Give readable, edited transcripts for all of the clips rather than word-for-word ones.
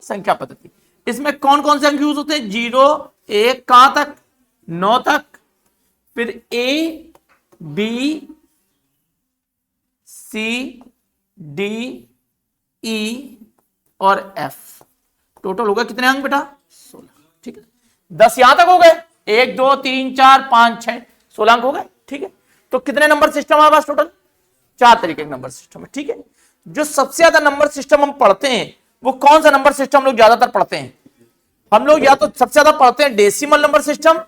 संख्या पद्धति। इसमें कौन कौन से अंक यूज होते हैं? 0 1 कहां तक? 9 तक, फिर A B C D E और F। टोटल होगा कितने अंक बेटा? 16। ठीक है, 10 यहां तक हो गए, 1 2 3 4 5 6 16 अंक हो गए। ठीक है, तो कितने नंबर सिस्टम हमारे पास टोटल? 4 तरीके के नंबर सिस्टम है। ठीक है, जो सबसे ज्यादा नंबर सिस्टम हम पढ़ते हैं वो कौन सा नंबर सिस्टम हम लोग ज्यादातर पढ़ते हैं? हम लोग या तो सबसे ज्यादा पढ़ते हैं डेसिमल नंबर सिस्टम,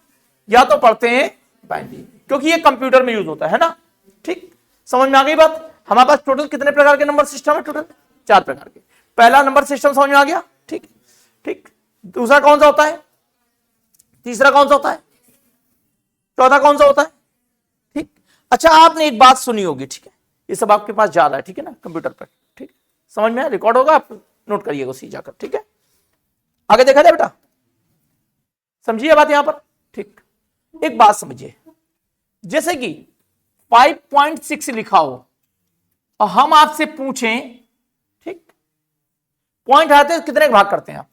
या तो पढ़ते हैं बाइनरी, क्योंकि ये कंप्यूटर में यूज होता है ना। ठीक, समझ में आ गई बात? हमारे पास टोटल कितने प्रकार के नंबर सिस्टम है? टोटल 4 प्रकार के। पहला नंबर सिस्टम समझ में आ गया? ठीक ठीक, दूसरा कौन सा होता है? तीसरा कौन सा होता है? चौथा कौन सा होता है? ठीक, अच्छा आपने एक बात सुनी होगी, ठीक है, ये सब आपके पास ज्यादा है, ठीक है ना, कंप्यूटर पर। ठीक, समझ में रिकॉर्ड होगा, आप नोट करिएगा उसी जाकर। ठीक है, आगे देखा जाए बेटा, समझिए बात यहां पर। ठीक, एक बात समझिए, जैसे कि 5.6 लिखा हो और हम आपसे पूछें, ठीक, पॉइंट आते हैं कितने भाग करते हैं आप?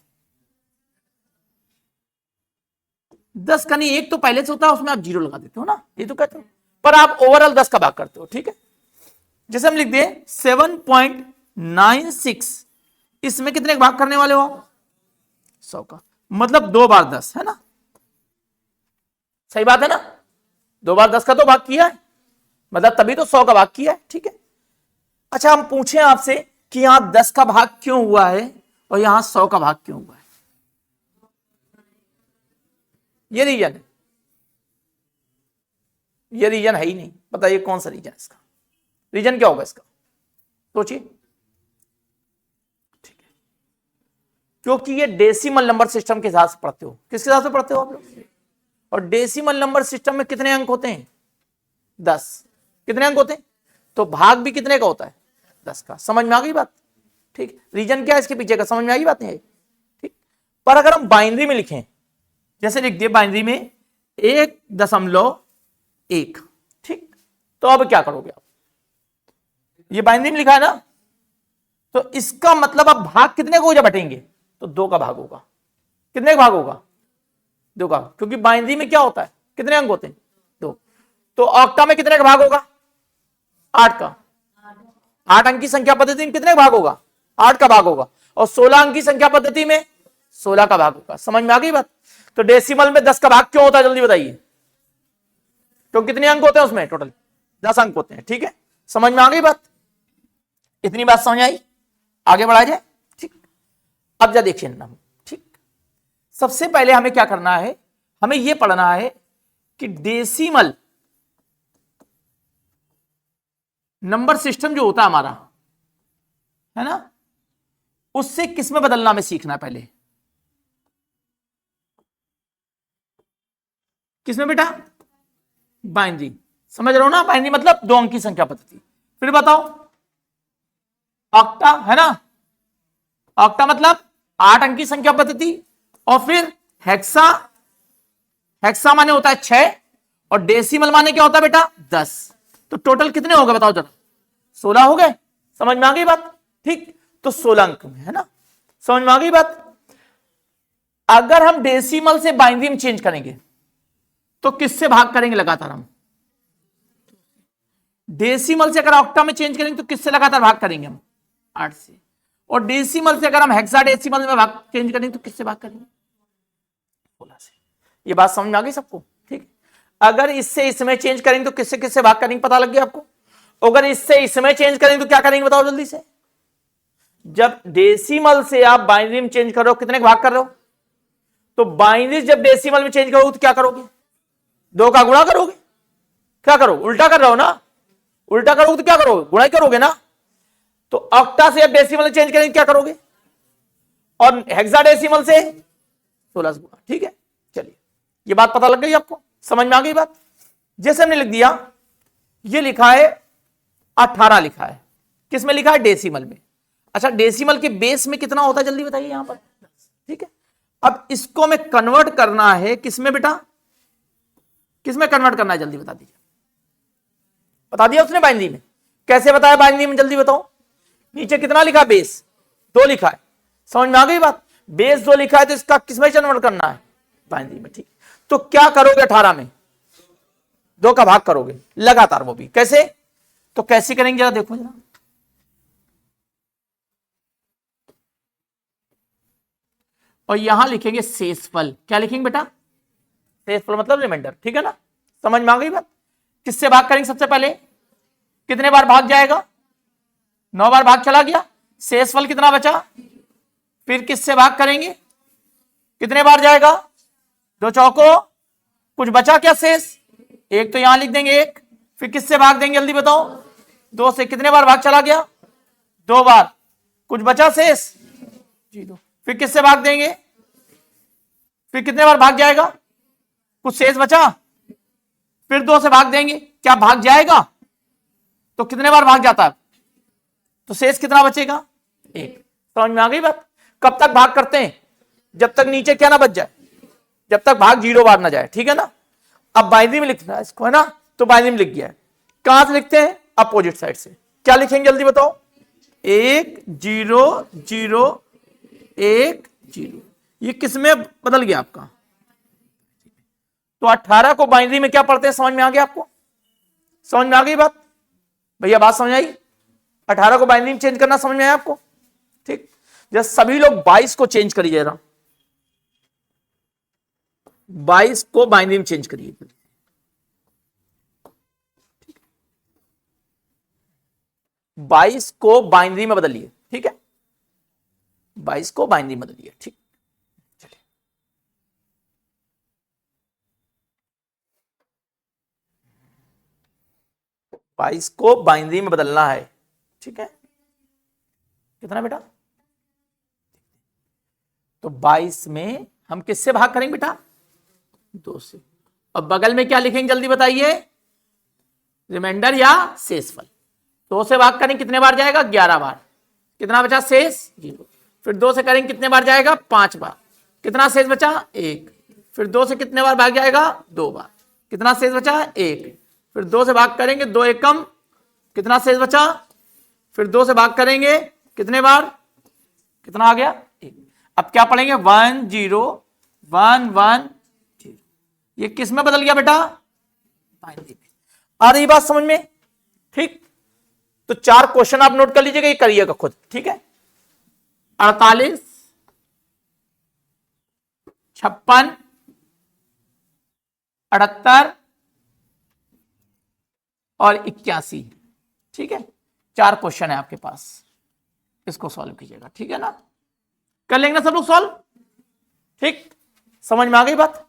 10 का नहीं, एक तो पहले से होता है, उसमें आप 0 लगा देते हो ना, ये तो कहते हो, पर आप ओवरऑल 10 का भाग करते हो। ठीक है, जैसे हम लिख दिए 7.96, इसमें कितने भाग करने वाले हो? 100 का, मतलब 2 बार 10 है ना, सही बात है ना, 2 बार 10 का तो भाग किया है, मतलब तभी तो 100 का भाग किया है। ठीक है, अच्छा हम पूछें आपसे कि यहां 10 का भाग क्यों हुआ है और यहां 100 का भाग क्यों हुआ है? ये रीजन है, ये रीजन है ही नहीं, बताइए कौन सा रीजन? इसका रीजन क्या होगा इसका? सोचिए। ठीक है, क्योंकि ये डेसिमल नंबर सिस्टम के हिसाब से पढ़ते हो। किसके हिसाब से पढ़ते हो आप लोग? और डेसिमल नंबर सिस्टम में कितने अंक होते हैं? 10। कितने अंक होते हैं? तो भाग भी कितने का होता है? 10 का। समझ में आ गई बात? ठीक, रीजन क्या है इसके पीछे का? समझ में आ गई बात नहीं? ठीक, पर अगर हम बाइनरी में लिखें, जैसे लिख दिए बाइनरी में 1.1, ठीक, तो अब क्या करोगे आप? ये बाइनरी में लिखा है ना, तो इसका मतलब अब भाग कितने को हो जा बटेंगे? तो 2 का भाग होगा। कितने का भाग होगा? 2 का, क्योंकि बाइनरी में क्या होता है? कितने अंक होते हैं? 2। तो ऑक्टा में कितने का भाग होगा? 8 का। 8 अंक की संख्या पद्धति में कितने का भाग होगा? 8 का भाग होगा। और 16 अंक की संख्या पद्धति में 16 का भाग होगा। समझ में आ गई बात? तो डेसिमल में 10 का भाग क्यों होता है, जल्दी बताइए? तो कितने अंक होते हैं उसमें? टोटल 10 अंक होते हैं। ठीक है, समझ में आ गई बात? इतनी बात समझ आई? आगे बढ़ा जाए। ठीक, अब जा देखिए ना, ठीक, सबसे पहले हमें क्या करना है? हमें यह पढ़ना है कि डेसिमल नंबर सिस्टम जो होता है हमारा, है ना, उससे किसमें बदलना हमें सीखना है पहले। किसमें बेटा? बाइनरी। समझ रहे हो ना? बाइनरी मतलब 2 अंक की संख्या पद्धति। फिर बताओ, ऑक्टा है ना, ऑक्टा मतलब 8 अंक की संख्या पद्धति। और फिर हेक्सा, हेक्सा माने होता है 6, और डेसिमल माने क्या होता है बेटा? 10। तो टोटल कितने हो गए बताओ जरा? 16 हो गए। समझ में आ गई बात? ठीक, तो 16 अंक में, है ना, समझ में आ गई बात? अगर हम डेसिमल से बाइनरी में चेंज करेंगे तो किससे भाग करेंगे लगातार? हम डेसिमल से अगर ऑक्टा में चेंज करेंगे तो किससे लगातार भाग करेंगे? हम 8 से। और डेसिमल से अगर हम हेक्साडेसिमल में भाग चेंज करेंगे तो किससे भाग करेंगे? 16 से। ये बात समझ में आ गई सबको? ठीक, अगर इससे इसमें चेंज करेंगे तो किससे किससे भाग करेंगे? पता लग गया आपको? अगर इससे इसमें चेंज करेंगे तो क्या करेंगे बताओ जल्दी से? जब डेसिमल से आप बाइनरी में चेंज कर रहे हो, कितने भाग कर रहे हो? तो बाइनरी जब डेसिमल में चेंज करोगे तो क्या करोगे? 2 का गुणा करोगे। क्या करोगे? उल्टा कर रहे हो ना? उल्टा करोगे तो क्या करोगे? गुणा ही करोगे ना। तो ऑक्टा से अब डेसिमल में चेंज करेंगे क्या करोगे? और हेक्साडेसिमल से 16 से गुणा। ठीक है, चलिए, ये बात पता लग गई आपको? समझ में आ गई बात? जैसे हमने लिख दिया, ये लिखा है 18 लिखा है, किसमें लिखा है? डेसिमल में। अच्छा, डेसिमल के बेस में कितना होता है जल्दी बताइए यहां पर? ठीक है, अब इसको हमें कन्वर्ट करना है किसमें बेटा? किसमें कन्वर्ट करना है जल्दी बता दीजिए? बता दिया उसने बाइनरी में। कैसे बताया बाइनरी में? जल्दी बताओ। नीचे कितना लिखा? बेस 2 लिखा है। समझ में आ गई बात? बेस 2 लिखा है तो इसका किसमें कन्वर्ट करना है, बाइनरी में। ठीक, तो क्या करोगे 18 में 2 का भाग करोगे लगातार, वो भी कैसे, तो कैसे करेंगे जरा देखो जरा। और यहां लिखेंगे शेषफल, क्या लिखेंगे बेटा, शेषफल मतलब रिमाइंडर, ठीक है ना, समझ में आ गई बात। किससे भाग करेंगे सबसे पहले, कितने बार भाग जाएगा, 9 बार भाग चला गया, शेषफल कितना बचा, फिर किससे भाग करेंगे, कितने बार जाएगा, 2 चौको, कुछ बचा क्या शेष, 1 तो यहां लिख देंगे 1, फिर किससे भाग देंगे जल्दी बताओ, 2 से, कितने बार भाग चला गया, 2 बार, कुछ बचा शेष, 0, फिर किससे भाग देंगे, फिर कितने बार भाग जाएगा, कुछ शेष बचा, फिर 2 से भाग देंगे, क्या भाग जाएगा, तो कितने बार भाग जाता है, तो शेष कितना बचेगा, 1। समझ में आ गई बात। कब तक भाग करते हैं, जब तक नीचे क्या ना बच जाए, जब तक भाग 0 बार ना जाए, ठीक है ना। अब बाइनरी में लिखना है इसको, है ना, तो बाइनरी में लिख गया है, कहां से लिखते हैं, अपोजिट साइड से, क्या लिखेंगे जल्दी बताओ, 1 0 0 1 0, ये किसमें बदल गया आपका, तो 18 को बाइनरी में क्या पढ़ते हैं, समझ में आ गया आपको, समझ में आ गई बात भैया, बात समझ आई, 18 को बाइनरी में चेंज करना समझ में आया आपको। ठीक, जैसे सभी लोग 22 को चेंज करिए जरा, 22 को बाइनरी में चेंज करिए, 22 को बाइनरी में बदलिए, ठीक है, 22 को बाइनरी में बदलिए, ठीक, चलिए 22 को बाइनरी में बदलना है, ठीक है, कितना बेटा, तो 22 में हम किससे भाग करेंगे बेटा, 2 से, अब बगल में क्या लिखेंगे जल्दी बताइए, रिमाइंडर या शेषफल, 2 से भाग करेंगे कितने बार जाएगा, 11 बार, कितना बचा शेष, 0, फिर 2 से करेंगे कितने बार जाएगा, 5 बार, कितना शेष बचा, 1, फिर 2 से कितने बार भाग जाएगा, 2 बार, कितना शेष बचा, 1, फिर 2 से भाग करेंगे 2 1 कम, कितना शेष बचा, फिर 2 से भाग करेंगे कितने बार, कितना आ गया, 1। अब क्या पढ़ेंगे, 1 0 1 1 0, ये किस में बदल गया बेटा, बाइनरी में। आ रही बात समझ में, ठीक, तो 4 क्वेश्चन आप नोट कर लीजिएगा, ये करिएगा खुद, ठीक है, 48 56 78 और 81, ठीक है, 4 क्वेश्चन है आपके पास, इसको सॉल्व कीजिएगा, ठीक है ना, कर लेंगे ना सब लोग सॉल्व, ठीक, समझ में आ गई बात।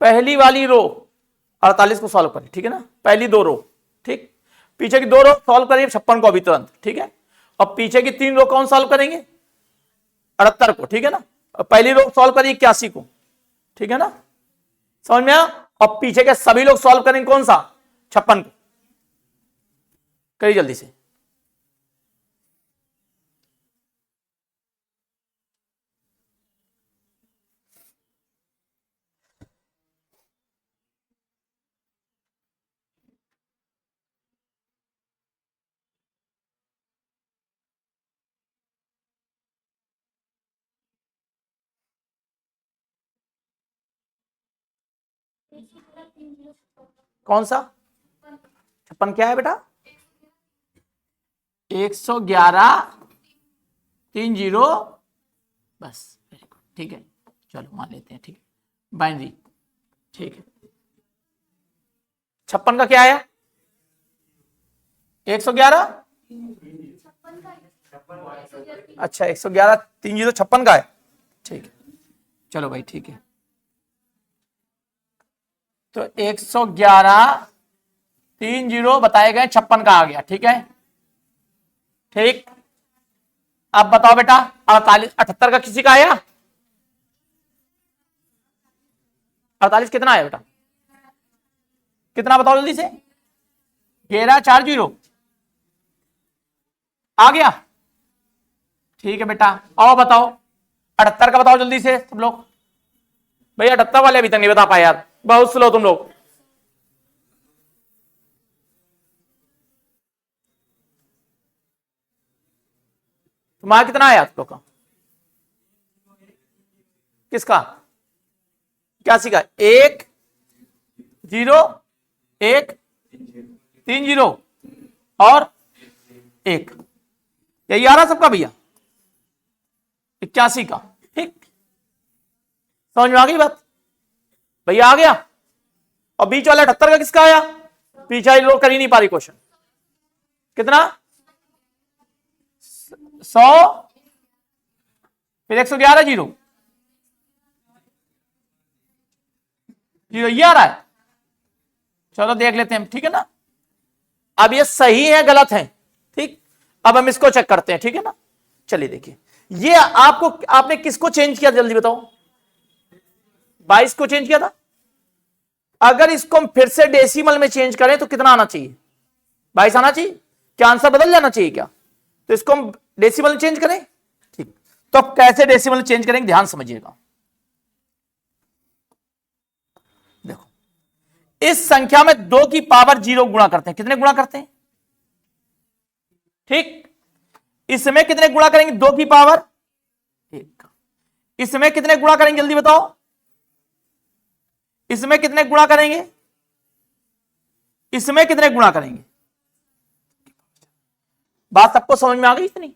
पहली वाली रो 48 को सॉल्व करें, ठीक है ना, पहली 2 रो, ठीक, पीछे की 2 रो सॉल्व करेंगे 56 को अभी तुरंत, ठीक है, और पीछे की 3 रो कौन सॉल्व करेंगे, 78 को, ठीक है ना, और पहली रो सॉल्व करिए 81 को, ठीक है ना, समझ में आया, और पीछे के सभी लोग सॉल्व करेंगे कौन सा, 56 को, करिए जल्दी से। कौन सा 56 क्या है बेटा, 111 30, बस, वेरी गुड, ठीक है, चलो मान लेते हैं, ठीक है, बाइनरी, ठीक है, 56 का क्या आया, 111, अच्छा 111 30 56 का है, ठीक है, चलो भाई ठीक है, तो 111 30 बताए गए, 56 का आ गया, ठीक है, ठीक, अब बताओ बेटा 48 78 का किसी का आया, 48 कितना आया बेटा, कितना बताओ जल्दी से, 1140 आ गया, ठीक है बेटा, और बताओ 78 का बताओ जल्दी से सब लोग, भैया 78 वाले अभी तक नहीं बता पाए यार, बहुत स्लो तुम लोग, तुम्हारा कितना आया आप लोग का? किसका? 81 का 1 0 1 3 0 और 1, यही आ रहा सबका भैया 81 का। ठीक, समझ में आ गई बात भैया? आ गया। और बीच वाला 78 का किसका आया? पीछे लोग कर ही नहीं पा रही क्वेश्चन। कितना? 100 फिर 111 0 0, ये आ रहा है। चलो देख लेते हैं, ठीक है ना। अब ये सही है गलत है, ठीक। अब हम इसको चेक करते हैं, ठीक है ना। चलिए देखिए, ये आपने किसको चेंज किया जल्दी बताओ? 22 को चेंज किया था। अगर इसको हम फिर से डेसिमल में चेंज करें तो कितना आना चाहिए? 22 आना चाहिए। क्या आंसर बदल जाना चाहिए क्या? तो इसको हम डेसिमल में चेंज करें, ठीक। तो अब कैसे डेसिमल में चेंज करेंगे, ध्यान समझिएगा। देखो, इस संख्या में 2 की पावर 0 गुणा करते हैं। कितने गुणा करते हैं? ठीक। इसमें कितने गुणा करेंगे? 2 की पावर 1। इसमें कितने गुणा करेंगे जल्दी बताओ? इसमें कितने गुणा करेंगे? इसमें कितने गुणा करेंगे? बात सबको समझ में आ गई इतनी?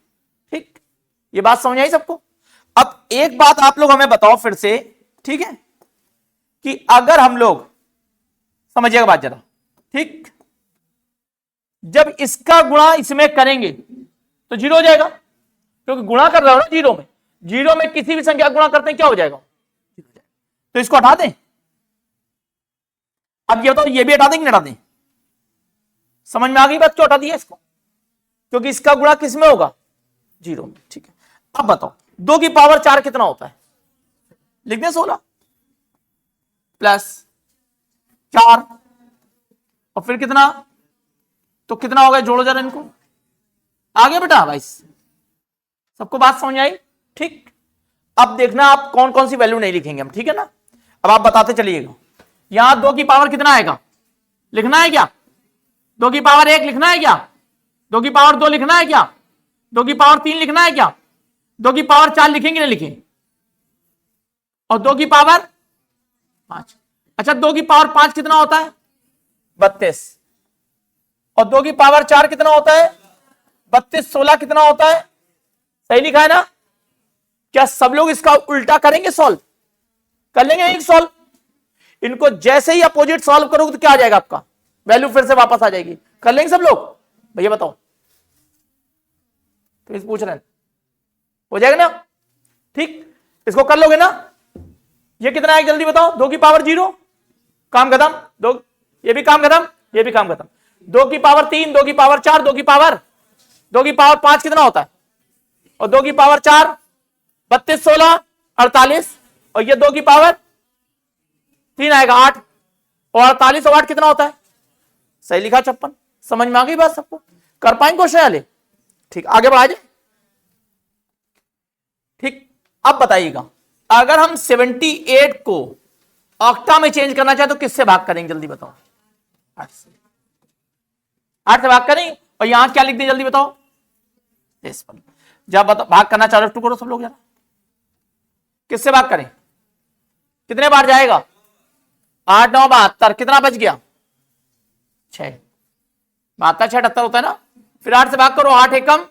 ठीक, ये बात समझ आई सबको? अब एक बात आप लोग हमें बताओ फिर से, ठीक है, कि अगर हम लोग समझिएगा बात जरा, ठीक, जब इसका गुणा इसमें करेंगे तो 0 हो जाएगा, क्योंकि गुणा कर रहे हो ना 0 में। 0 में किसी भी संख्या गुणा करते हैं क्या हो जाएगा? तो इसको हटा दें। अब ये बताओ, ये भी हटा देंगे, हटा दें? समझ में आ गई बात? क्यों हटा दिया इसको? क्योंकि इसका गुणा किस में होगा? 0 में, ठीक है। अब बताओ 2 की पावर 4 कितना होता है? लिख दें 16 प्लस 4 और फिर कितना? तो कितना होगा? जोड़ो जरा इनको। आगे बेटा भाई, सबको बात समझ आई? ठीक। अब देखना आप कौन कौन सी वैल्यू नहीं लिखेंगे हम, ठीक है ना। अब आप बताते चलिएगा। यहां 2 की पावर कितना आएगा लिखना है क्या? 2 की पावर 1 लिखना है क्या? 2 की पावर 2 लिखना है क्या? 2 की पावर 3 लिखना है क्या? 2 की पावर 4 लिखेंगे नहीं लिखेंगे? और 2 की पावर 5। अच्छा, 2 की पावर 5 कितना होता है? 32। और 2 की पावर 4 कितना होता है? 32। 16 कितना होता है? सही लिखा है ना? क्या सब लोग इसका उल्टा करेंगे? सॉल्व कर लेंगे एक सॉल्व। इनको जैसे ही अपोजिट सॉल्व करोगे तो क्या आ जाएगा? आपका वैल्यू फिर से वापस आ जाएगी। कर लेंगे सब लोग? भैया बताओ, तो पूछ रहे हैं, हो जाएगा ना? ठीक, इसको कर लोगे ना? ये कितना है जल्दी बताओ? 2 की पावर 0, काम खत्म। 2, ये भी काम खत्म, ये भी काम खत्म। 2 की पावर 3, 2 की पावर 4, 2 की पावर 5 कितना होता है? और 2 की पावर 4 32, 16 48, और ये 2 की पावर 3 आएगा 8, और 48 और 8 कितना होता है? सही लिखा 56। समझ में आ गई बात सबको? कर पाएंगे क्वेश्चन वाले? ठीक, आगे बढ़ा जाए। ठीक, अब बताइएगा, अगर हम 78 को ऑक्टा में चेंज करना चाहे तो किससे भाग करेंगे जल्दी बताओ? 8 से। 8 से भाग करेंगे, और यहां क्या लिख दें जल्दी बताओ? जब भाग करना चालू करो सब लोग जरा। किससे भाग करें? कितने बार जाएगा? 8 9 72, कितना बच गया? 6। 72 6 78 होता है ना। फिर 8 से भाग करो, 8 एकम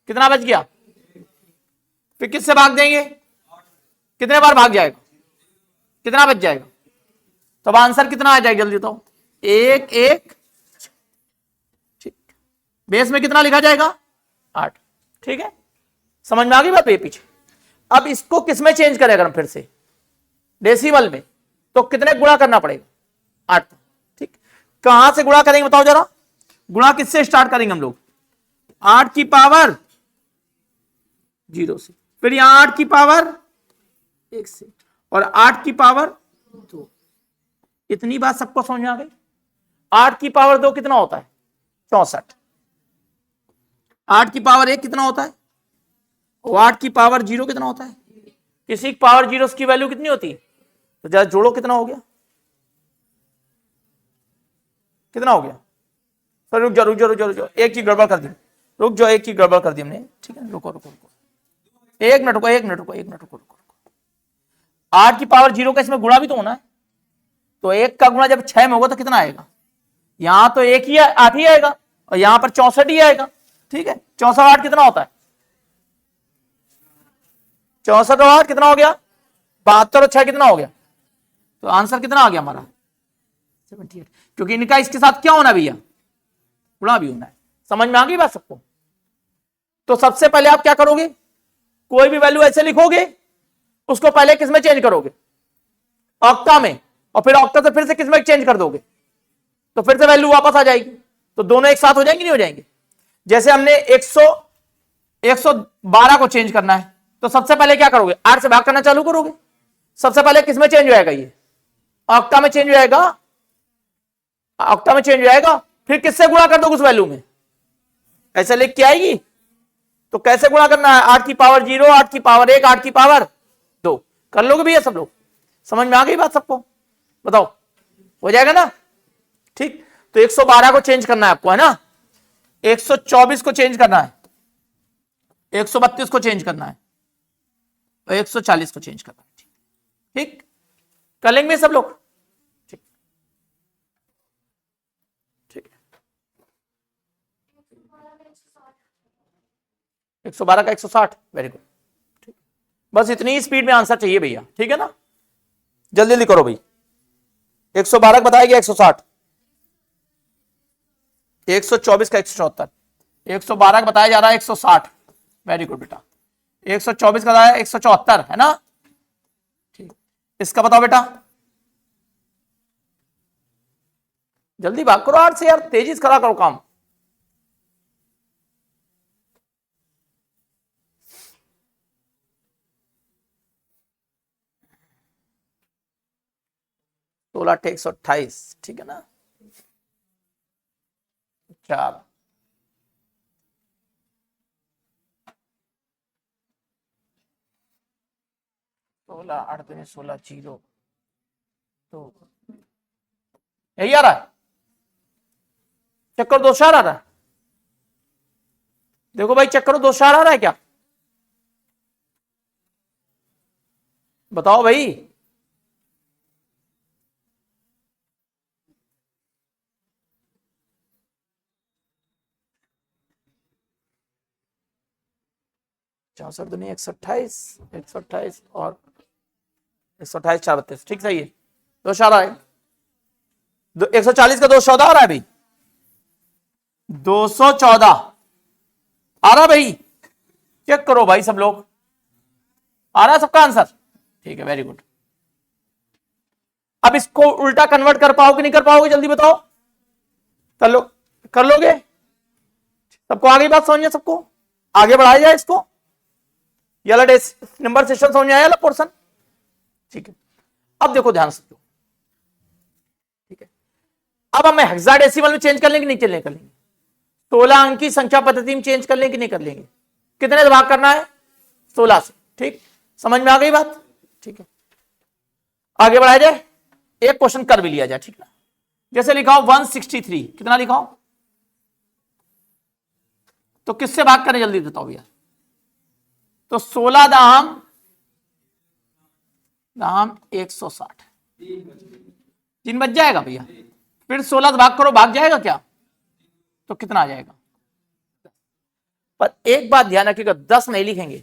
कितना बच गया? फिर किससे भाग देंगे? कितने बार भाग जाएगा? कितना बच जाएगा? तो अब आंसर कितना आ जाएगा जल्दी बताओ? 1 1। ठीक, बेस में कितना लिखा जाएगा? 8। ठीक है, समझ में आ गई बात ये पीछे? अब इसको किस में चेंज करें अगर हम फिर से डेसिमल में, तो कितने गुणा करना पड़ेगा? 8। ठीक, कहां से गुणा करेंगे बताओ जरा? गुणा किससे स्टार्ट करेंगे हम लोग? 8 की पावर 0 से, फिर यहां 8 की पावर 1 से, और 8 की पावर 2। इतनी बात सबको समझ में आ गई? 8 की पावर 2 कितना होता है? 64। 8 की पावर 1 कितना होता है? और 8 की पावर 0 कितना होता है? किसी की पावर 0 की वैल्यू कितनी होती है? तो जरा जोड़ो, कितना हो गया? कितना हो गया? सर रुक जाओ, एक चीज गड़बड़ कर दी। रुक जाओ, एक ही गड़बड़ कर दी हमने, ठीक है, रुको रुको रुको, एक मिनट रुको, एक मिनट रुको, एक मिनट रुको रुको। 8 की पावर 0 का इसमें गुणा भी तो होना है, तो 1 का गुणा जब 6 में होगा तो कितना आएगा, यहां तो 1 ही 8 ही आएगा और यहां पर 64 ही आएगा, ठीक है। 64 8 कितना होता है, 64 और 8 कितना हो गया, 72 और 6 कितना हो गया, तो आंसर कितना आ गया हमारा 78, क्योंकि इनका इसके साथ क्या होना भैया, गुणा भी होना है। समझ में आ गई बात सबको। तो सबसे पहले आप क्या करोगे, कोई भी वैल्यू ऐसे लिखोगे, उसको पहले किस में चेंज करोगे, ऑक्टा में, और फिर ऑक्टा से फिर से किस में चेंज कर दोगे, तो फिर से वैल्यू वापस आ जाएगी, तो दोनों एक साथ हो जाएंगे नहीं हो जाएंगे। जैसे हमने 112 को चेंज करना है, तो सबसे पहले क्या करोगे, 8 से भाग करना चालू करोगे। सबसे पहले किस में चेंज हो जाएगा, ये ऑक्टा में चेंज हो जाएगा, ऑक्टा में चेंज हो जाएगा, फिर किससे गुणा कर दोगे उस वैल्यू में, ऐसे लिख के आएगी। तो कैसे गुणा करना है, 8 की पावर 0, 8 की पावर 1, 8 की पावर 2, कर लोगे भैया सब लोग, समझ में आ गई बात सबको, बताओ हो जाएगा ना, ठीक। तो 112 को चेंज करना है आपको, है ना, 124 को चेंज करना है, 132 को चेंज करना है और 140 को चेंज करना है, ठीक, कर लेंगे सब लोग, ठीक ठीक है। 112 का 160, वेरी गुड, ठीक, बस इतनी स्पीड में आंसर चाहिए भैया, ठीक है ना, जल्दी जल्दी करो भाई। 112 बताया गया 160, 124 का 174, 112 का बताया जा रहा है 160, वेरी गुड बेटा। 124 का बताया 174, है ना, ठीक, इसका बताओ बेटा, जल्दी भाग करो 8 से यार, तेजी से करा करो काम। सोलह 128, ठीक है ना, चलो 16 8 में 16 0, तो यही आ रहा है, चक्कर 2 4 आ रहा है, देखो भाई चक्कर 2 4 आ रहा है क्या, बताओ भाई, चौसठ दुनिया 128, 128 और 128 4 32, ठीक सही है, 2 4 आए, 140 का 214 आ रहा है भाई, 214 आ रहा भाई, चेक करो भाई सब लोग, आ रहा है सबका आंसर, ठीक है, वेरी गुड। अब इसको उल्टा कन्वर्ट कर पाओगे नहीं कर पाओगे, जल्दी बताओ, कर लो, कर लोगे, सबको आगे बात समझ, सबको आगे बढ़ाया जाए इसको, ये वाला नंबर सिस्टम समझ में आया वाला पोर्शन, ठीक है। अब देखो ध्यान से, ठीक है, अब हमें हेक्साडेसिमल में चेंज कर लेंगे नहीं चलेंगे, कर लेंगे, 16 अंक की संख्या पद्धति में चेंज कर लेंगे कि नहीं कर लेंगे, कितने से भाग करना है, 16 से, ठीक, समझ में आ गई बात, ठीक है। आगे बढ़ाया जाए, एक क्वेश्चन कर भी लिया जाए, ठीक है, जैसे लिखाओ 163, कितना लिखाओ, तो किससे भाग करें जल्दी बताओ भैया, तो 16 दाम 160, 3 बच जाएगा भैया, फिर 16 से भाग करो, भाग जाएगा क्या, तो कितना आ जाएगा, पर एक बात ध्यान रखिएगा, 10 नहीं लिखेंगे,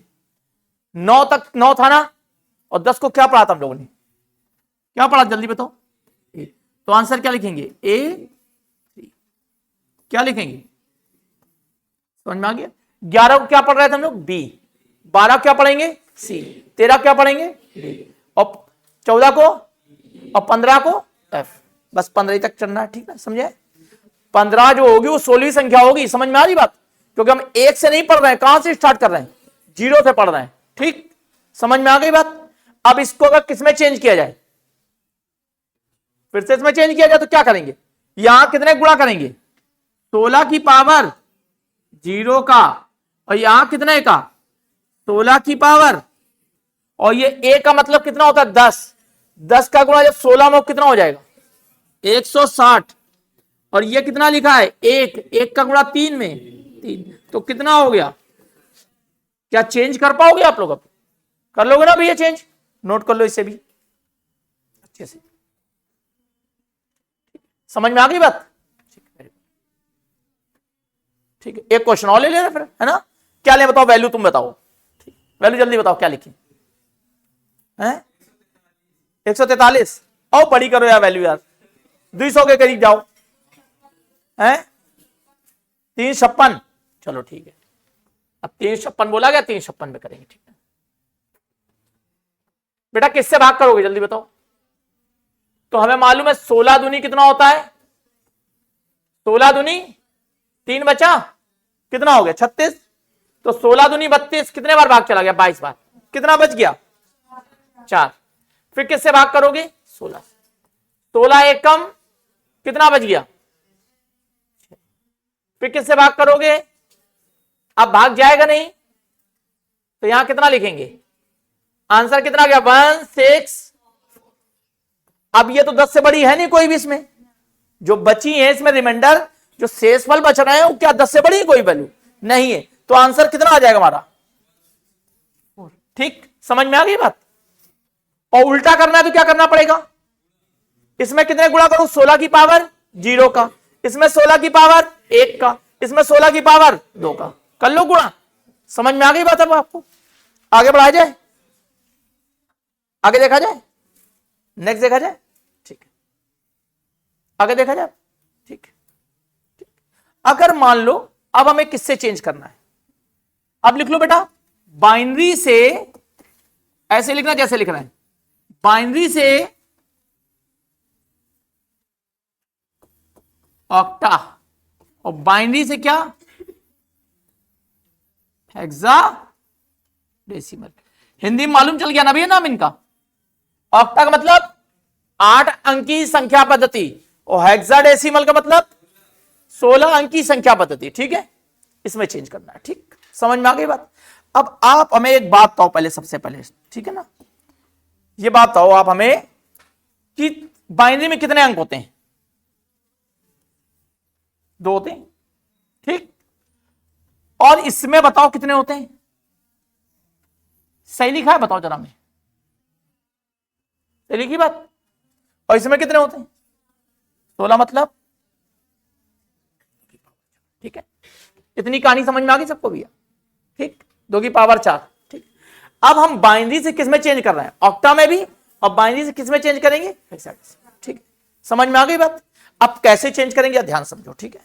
9 तक 9 था ना, और 10 को क्या पढ़ा था हम लोगों ने, क्या पढ़ा जल्दी बताओ, तो आंसर क्या लिखेंगे, ए, क्या लिखेंगे, समझ में आ गया। 11 को क्या पढ़ रहे थे हम लोग, बी, 12 क्या पढ़ेंगे, सी, 13 क्या पढ़ेंगे, डी, और 14 को और 15 को एफ, बस 15 तक चलना है, ठीक है, समझे। 15 जो होगी वो 16वीं संख्या होगी, समझ में आ रही बात, क्योंकि हम 1 से नहीं पढ़ रहे हैं, कहां से स्टार्ट कर रहे हैं, 0 से पढ़ रहे हैं, ठीक, समझ में आ गई बात। अब इसको अगर किसमें चेंज किया जाए, फिर से इसमें चेंज किया जाए तो क्या करेंगे, यहां कितने गुणा करेंगे, 16 की पावर 0 का, और यहां कितने का, 16 की पावर, और ये ए का मतलब कितना होता है, 10, 10 का गुणा जब 16 में कितना हो जाएगा, 160, और ये कितना लिखा है, 1 का गुणा 3 में 3। तो कितना हो गया? क्या चेंज कर पाओगे आप लोग? अब कर लोगे ना भैया चेंज? नोट कर लो इसे भी अच्छे से। समझ में आ गई बात? ठीक है, एक क्वेश्चन और ले लेना फिर, है ना? क्या ले बताओ? वैल्यू तुम बताओ, वैल्यू जल्दी बताओ क्या लिखी है? 143। आओ पढ़ी करो यार वैल्यू यार, 200 के करीब जाओ है। 356। चलो ठीक है, अब 356 बोला गया, 356 पे करेंगे। ठीक है बेटा, किससे भाग करोगे जल्दी बताओ? तो हमें मालूम है 16 दूनी कितना होता है? 16 दूनी 3 बचा, कितना हो गया? 36। तो 16 दूनी 32, कितने बार भाग चला गया? 22 बार। कितना बच गया? 4। फिर किससे भाग करोगे? 16। 16 एक कम, कितना बच गया? फिर किससे भाग करोगे? अब भाग जाएगा नहीं, तो यहां कितना लिखेंगे? आंसर कितना गया? 1 6। अब ये तो 10 से बड़ी है नहीं कोई भी, इसमें जो बची है इसमें रिमाइंडर जो शेषफल बच रहे हैं वो क्या 10 से बड़ी है कोई वैल्यू नहीं है, तो आंसर कितना आ जाएगा हमारा? ठीक, समझ में आ गई बात? और उल्टा करना है तो क्या करना पड़ेगा? इसमें कितने गुणा करूं? 16 की पावर 0 का, इसमें 16 की पावर 1 का, इसमें 16 की पावर 2 का, कर लो गुणा। समझ में आ गई बात? अब आपको आगे बढ़ाया जाए, आगे देखा जाए, नेक्स्ट देखा जाए। ठीक है, आगे देखा जाए। ठीक है, अगर मान लो अब हमें किससे चेंज करना है? अब लिख लो बेटा, बाइनरी से, ऐसे लिखना जैसे लिख रहे हैं, बाइनरी से ऑक्टा, और बाइनरी से क्या? हेक्साडेसिमल। हिंदी में मालूम चल गया ना भैया नाम इनका? ऑक्टा का मतलब 8 अंकी संख्या पद्धति, और हेक्साडेसिमल का मतलब 16 अंकी संख्या पद्धति। ठीक है, इसमें चेंज करना है। ठीक, समझ में आ गई बात? अब आप हमें एक बात बताओ पहले, सबसे पहले, ठीक है ना, ये बात बताओ आप हमें कि बाइनरी में कितने अंक होते हैं? 2 होते हैं। ठीक, और इसमें बताओ कितने होते हैं? सही लिखा है? बताओ जरा हमें, सही लिखी बात? और इसमें कितने होते हैं? 16 मतलब, ठीक है, इतनी कहानी समझ में आ गई सबको भैया? ठीक, 2 की पावर 4। ठीक, अब हम बाइनरी से किस में चेंज कर रहे हैं? ऑक्टा में भी, और बाइनरी से किस में चेंज करेंगे? हेक्साडेसिमल। ठीक, समझ में आ गई बात? अब कैसे चेंज करेंगे ध्यान समझो। ठीक है,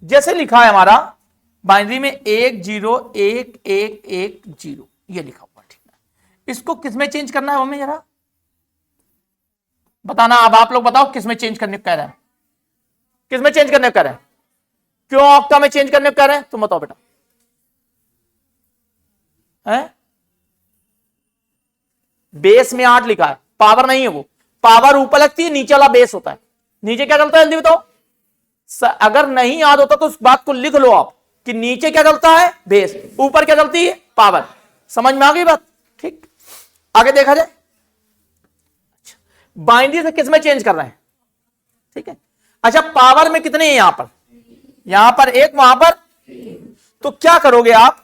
जैसे लिखा है हमारा बाइनरी में 1 0 1 1 1 0, ये लिखा हुआ। ठीक है, इसको किस में चेंज करना है हमें जरा बताना। अब आप लोग बताओ किस में चेंज करने को कह रहे हैं? किस में चेंज करने को कह रहे हैं? क्यों ऑक्टा में चेंज करने को कह रहे हैं? तुम बताओ बेटा। है बेस में 8 लिखा है, पावर नहीं है, वो पावर ऊपर लगती है, नीचे वाला बेस होता है। नीचे क्या चलता है जल्दी बताओ? अगर नहीं याद होता तो उस बात को लिख लो आप कि नीचे क्या चलता है? बेस। ऊपर क्या चलती है? पावर। समझ में आ गई बात? ठीक, आगे देखा जाए। अच्छा, बाइनरी से किस में चेंज कर रहे हैं? ठीक है, अच्छा, पावर में कितने हैं? यहां पर 1, वहां पर, तो क्या करोगे आप?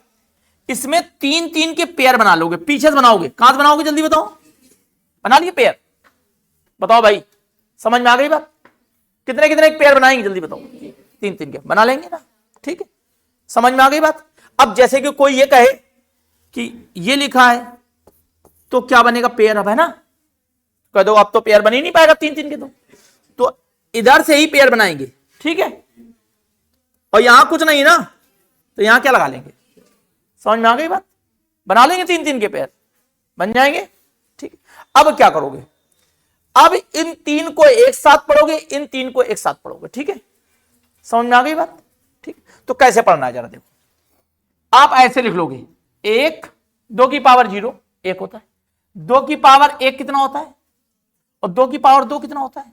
इसमें 3 3 के पेयर बना लोगे। पीछे से बनाओगे, कहां से बनाओगे जल्दी बताओ? बना लिए पेयर? बताओ भाई, समझ में आ गई बात? कितने कितने पेयर बनाएंगे जल्दी बताओ? 3 3 के बना लेंगे ना। ठीक है, समझ में आ गई बात? अब जैसे कि कोई ये कहे कि ये लिखा है तो क्या बनेगा? पेयर। अब है ना, कह दो अब तो पेयर बन ही नहीं पाएगा 3 3 के, तो इधर से ही पेयर बनाएंगे। ठीक है, और यहां कुछ नहीं ना, तो यहां क्या लगा लेंगे? समझ में आ गई बात? बना लेंगे 3 3 के पेयर, बन जाएंगे। ठीक, अब क्या करोगे? अब इन 3 को एक साथ पढ़ोगे, इन 3 को एक साथ पढ़ोगे। ठीक है, समझ में आ गई बात? ठीक, तो कैसे पढ़ना है जरा देखो। आप ऐसे लिख लोगे, 1 2 की पावर 0 1 होता है, 2 की पावर 1 कितना होता है, और 2 की पावर 2 कितना होता है?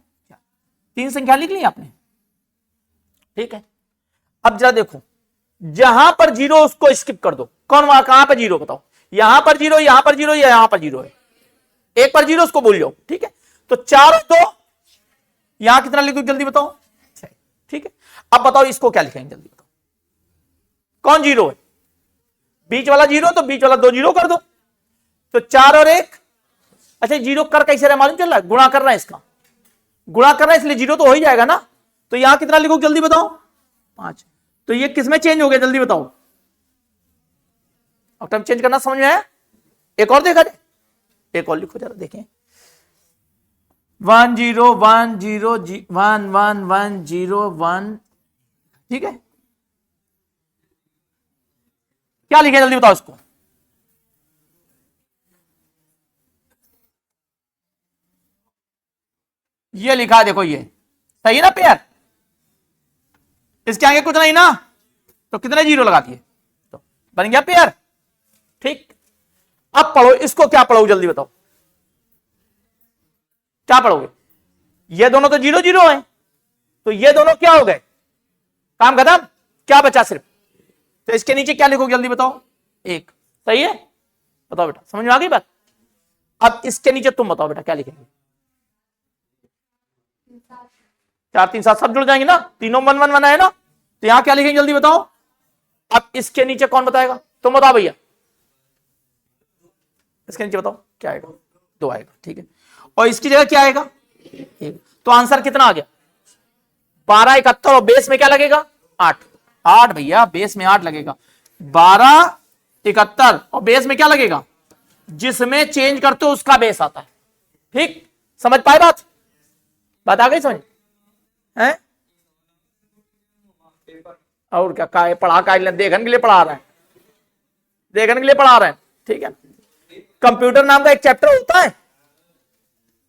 3 संख्या लिख ली आपने। ठीक है, अब जरा देखो, जहां पर 0 उसको स्किप कर दो। कौन वहां कहां पर 0 बताओ? यहां पर 0, यहां पर 0, या यहां पर 0 है? एक पर 0 उसको भूल जाओ। ठीक है, तो 4 और 2, यहां कितना लिख दो जल्दी बताओ? 6। ठीक है, अब बताओ इसको क्या लिखेंगे जल्दी बताओ? कौन जीरो है? बीच वाला जीरो, तो बीच वाला 2 जीरो कर दो, तो 4 और 1। अच्छा जीरो कर कैसे रहा मालूम चल रहा है? गुणा कर रहा है, इसका गुणा कर रहा है, इसलिए जीरो तो हो ही जाएगा ना। तो यहां कितना लिखो जल्दी बताओ? 5। तो ये किसमें चेंज हो गया जल्दी बताओ? अब टाइम चेंज करना समझ में आया? एक और देखा जाए, एक और लिखो जरा देखें। 1 0 1 0 1 1 1 0 1, ठीक है। क्या लिखे जल्दी बताओ इसको? ये लिखा है देखो, ये सही है ना पेयर? इसके आगे कुछ नहीं ना, तो कितने जीरो लगा दिए, तो बन गया पेयर। ठीक, अब पढ़ो इसको, क्या पढ़ो जल्दी बताओ? क्या पढ़ोगे? ये दोनों तो जीरो जीरो है, तो ये दोनों क्या हो गए? काम खत्म, क्या बचा सिर्फ? तो इसके नीचे क्या लिखोगे जल्दी बताओ? 1। सही है? बताओ बेटा, समझ में आ गई बात? अब इसके नीचे तुम बताओ बेटा क्या लिखेंगे? 4 3 7 सब जुड़ जाएंगे ना, तीनों 1 1 1 है ना, तो यहां क्या लिखेंगे जल्दी बताओ? अब इसके नीचे कौन बताएगा? तुम बताओ भैया, इसके नीचे बताओ क्या आएगा? 2 आएगा, ठीक है। और इसकी जगह क्या आएगा? 1। तो आंसर कितना आ गया? 12 71, और बेस में क्या लगेगा? 8। 8 भैया, बेस में 8 लगेगा। 12 71 और बेस में क्या लगेगा? जिसमें चेंज करते हो उसका बेस आता है। ठीक, समझ पाए बात? बात आ गई समझ है? और क्या पढ़ा का देखने के लिए पढ़ा रहा है, देखने के लिए पढ़ा रहे हैं, ठीक है। कंप्यूटर नाम का एक चैप्टर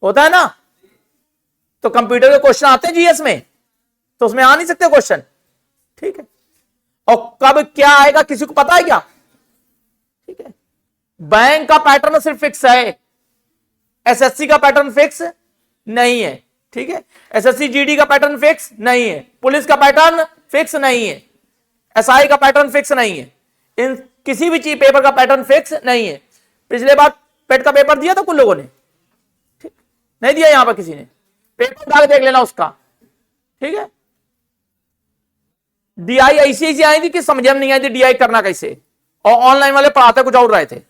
होता है ना, तो कंप्यूटर के क्वेश्चन आते हैं जीएस में, तो उसमें आ नहीं सकते क्वेश्चन, ठीक है। और कब क्या आएगा किसी को पता है क्या? ठीक है, बैंक का पैटर्न सिर्फ फिक्स है, एसएससी का पैटर्न फिक्स नहीं है, ठीक है। एसएससी जीडी का पैटर्न फिक्स नहीं है, पुलिस का पैटर्न फिक्स नहीं है, एसआई का पैटर्न फिक्स नहीं है, इन किसी भी चीज पेपर का पैटर्न फिक्स नहीं है। पिछले बार पेट का पेपर दिया था कुछ लोगों ने, ठीक, नहीं दिया यहां पर किसी ने, पेपर डाल देख लेना उसका, ठीक है। डीआई ऐसी आई थी कि समझ में नहीं आई थी डीआई करना कैसे, और ऑनलाइन वाले पढ़ाते कुछ और रहे थे,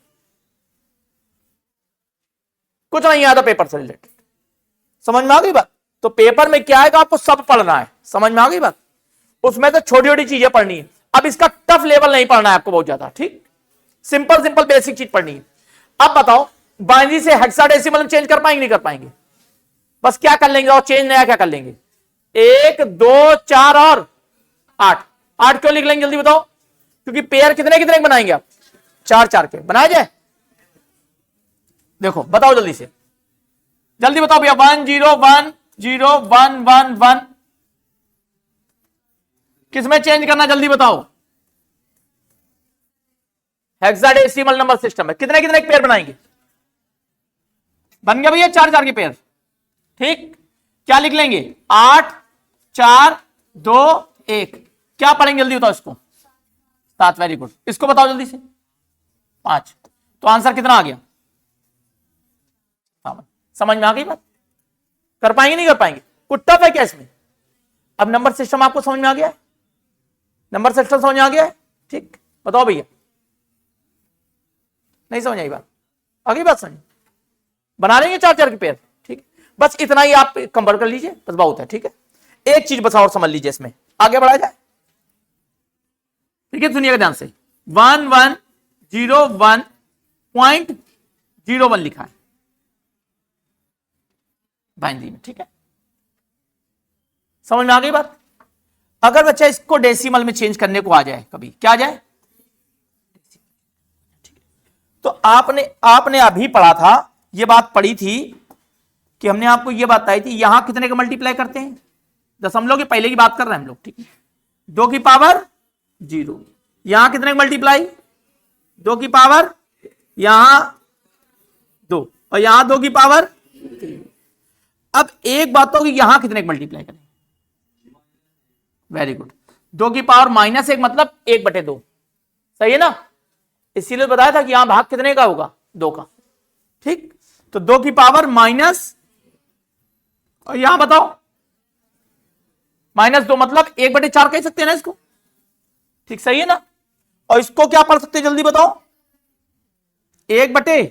कुछ नहीं आया था पेपर से रिलेटेड। समझ में आ गई बात? तो पेपर में क्या आएगा आपको सब पढ़ना है, समझ में आ गई बात? उसमें तो छोटी छोटी चीजें पढ़नी है। अब इसका टफ लेवल नहीं पढ़ना है आपको बहुत ज्यादा, ठीक, सिंपल सिंपल बेसिक चीज पढ़नी है। अब बताओ बाइनरी से हेक्साडेसिमल में चेंज कर पाएंगे नहीं कर पाएंगे? बस क्या कर लेंगे और चेंज नया क्या कर लेंगे? 1 2 4 और 8। 8 क्यों लिख लेंगे जल्दी बताओ? क्योंकि पेयर कितने कितने बनाएंगे आप? 4 4 के बनाए जाए। देखो बताओ जल्दी से, जल्दी बताओ भैया। 1 0 1 0 1 1 1 किसमें चेंज करना जल्दी बताओ? हेक्साडेसिमल नंबर सिस्टम है, कितने कितने पेयर बनाएंगे? बन गया भैया 4 4 के पेयर, ठीक। क्या लिख लेंगे? 8 4 2 1। क्या पढ़ेंगे जल्दी बताओ इसको? 7। Very good. इसको बताओ जल्दी से? 5। तो आंसर कितना आ गया? समझ में आ गई बात? कर पाएंगे नहीं कर पाएंगे? कुछ टफ है क्या इसमें? अब नंबर सिस्टम आपको समझ में आ गया है? नंबर सिस्टम समझ में आ गया है, ठीक। बताओ भैया, नहीं समझ आई बात? आ गई बात समझ? बना लेंगे 4 4 के पेयर, ठीक। बस इतना ही आप कंपेयर कर लीजिए, बस बहुत है, ठीक है। एक चीज बस और समझ लीजिए, इसमें आगे बढ़ाया जाए, ठीक है। सुनिएगा ध्यान से। 1 1 0 1.01 लिखा है बाइनरी में, ठीक है। समझ में आ गई बात? अगर बच्चा इसको डेसिमल में चेंज करने को आ जाए, कभी क्या आ जाए, तो आपने अभी पढ़ा था, ये बात पढ़ी थी कि हमने आपको ये बताई थी, यहां कितने का मल्टीप्लाई करते हैं? दशमलव के पहले की बात कर रहे हैं हम लोग, ठीक है। 2 की पावर 0, यहां कितने का मल्टीप्लाई? 2 की पावर, यहां 2, और यहां 2 की पावर 3। अब एक बात तो कि यहां कितने का मल्टीप्लाई करें? Very good. 2 की पावर -1 मतलब 1/2, सही है ना? इसीलिए बताया था कि यहां भाग कितने का होगा? 2 का, ठीक। तो 2 की पावर माइनस, और यहां बताओ -2 मतलब 1/4 कह सकते हैं ना इसको, ठीक, सही है ना? और इसको क्या पढ़ सकते जल्दी बताओ, 1/,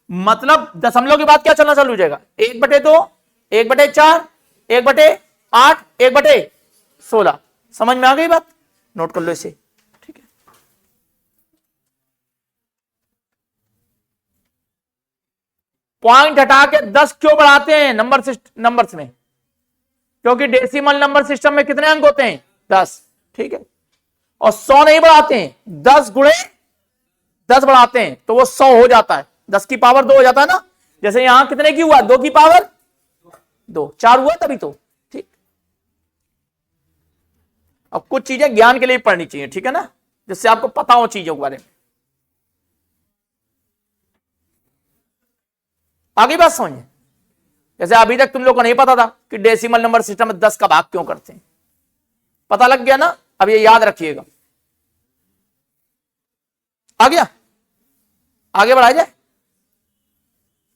मतलब दशमलव के बाद क्या चलना चालू हो जाएगा, 1/2, 1/4, 1/8, 1/16। समझ में आ गई बात, नोट कर लो इसे। ठीक है, पॉइंट हटा के 10 क्यों बढ़ाते हैं नंबर्स में, क्योंकि डेसिमल नंबर सिस्टम में कितने अंक होते हैं, 10। ठीक है, और 100 नहीं बढ़ाते हैं, 10 गुणे 10 बढ़ाते हैं तो वो 100 हो जाता है, 10 की पावर 2 हो जाता है ना। जैसे यहां कितने की हुआ, 2 की पावर 2, 4 हुआ तभी तो। ठीक, अब कुछ चीजें ज्ञान के लिए पढ़नी चाहिए, ठीक है ना, जिससे आपको पता हो चीजों के बारे में। आगे बात समझिए, जैसे अभी तक तुम लोग को नहीं पता था कि डेसिमल नंबर सिस्टम में 10 का भाग क्यों करते हैं, पता लग गया ना, अब ये याद रखिएगा। आ गया, आगे बढ़ाया जाए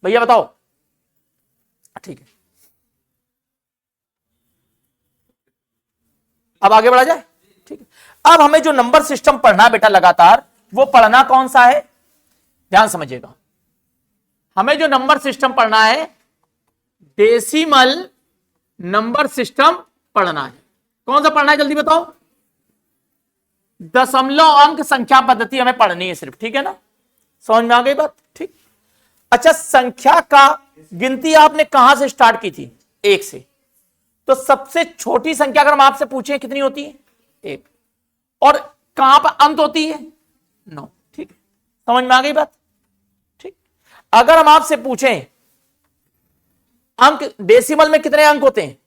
भैया, बताओ। ठीक है, अब आगे बढ़ा जाए। ठीक है, अब हमें जो नंबर सिस्टम पढ़ना है बेटा लगातार, वो पढ़ना कौन सा है, ध्यान समझिएगा। हमें जो नंबर सिस्टम पढ़ना है, डेसिमल नंबर सिस्टम पढ़ना है। कौन सा पढ़ना है जल्दी बताओ, दशमलव अंक संख्या पद्धति हमें पढ़नी है सिर्फ, ठीक है ना, समझ में आ गई बात। ठीक, अच्छा, संख्या का गिनती आपने कहां से स्टार्ट की थी, 1 से, तो सबसे छोटी संख्या अगर हम आपसे पूछें कितनी होती है, 1, और कहां पर अंत होती है, 9। ठीक है, समझ में आ गई बात। ठीक, अगर हम आपसे पूछें अंक डेसिमल में कितने अंक होते हैं,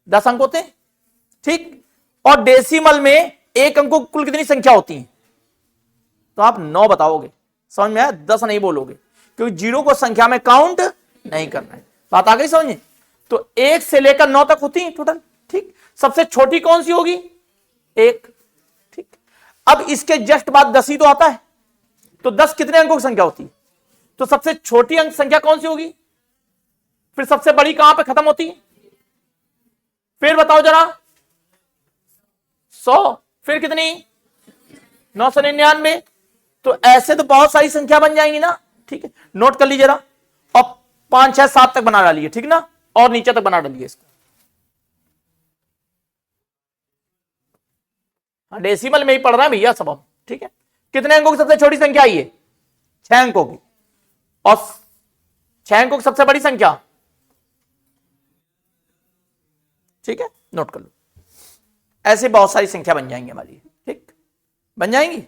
10 अंक होते हैं। ठीक, और डेसिमल में एक अंक को कुल कितनी संख्या होती है, तो आप 9 बताओगे, समझ में आया, 10 नहीं बोलोगे, क्योंकि 0 को संख्या में काउंट नहीं करना है। बात आ गई समझे, तो 1 से लेकर 9 तक होती है टोटल। ठीक, सबसे छोटी कौन सी होगी, 1। ठीक, अब इसके जस्ट बाद 10 ही तो आता है, तो 10 कितने अंकों की संख्या होती है, तो सबसे छोटी अंक संख्या कौन सी होगी, फिर सबसे बड़ी कहां पे खत्म होती है, फिर बताओ जरा, 100, फिर कितनी, 999। तो ऐसे तो बहुत सारी संख्या बन जाएंगी ना। ठीक है, नोट कर लीजिए जरा, और 5, 6, 7 तक बना डालिए, ठीक ना, और नीचे तक बना डालिए इसको। हाँ, डेसिमल में ही पढ़ रहा है भैया सब हम। ठीक है, कितने अंकों की सबसे छोटी संख्या आई है, 6 अंकों की, और 6 अंकों की सबसे बड़ी संख्या। ठीक है, नोट कर लो, ऐसे बहुत सारी संख्या बन जाएंगी हमारी। ठीक, बन जाएंगी।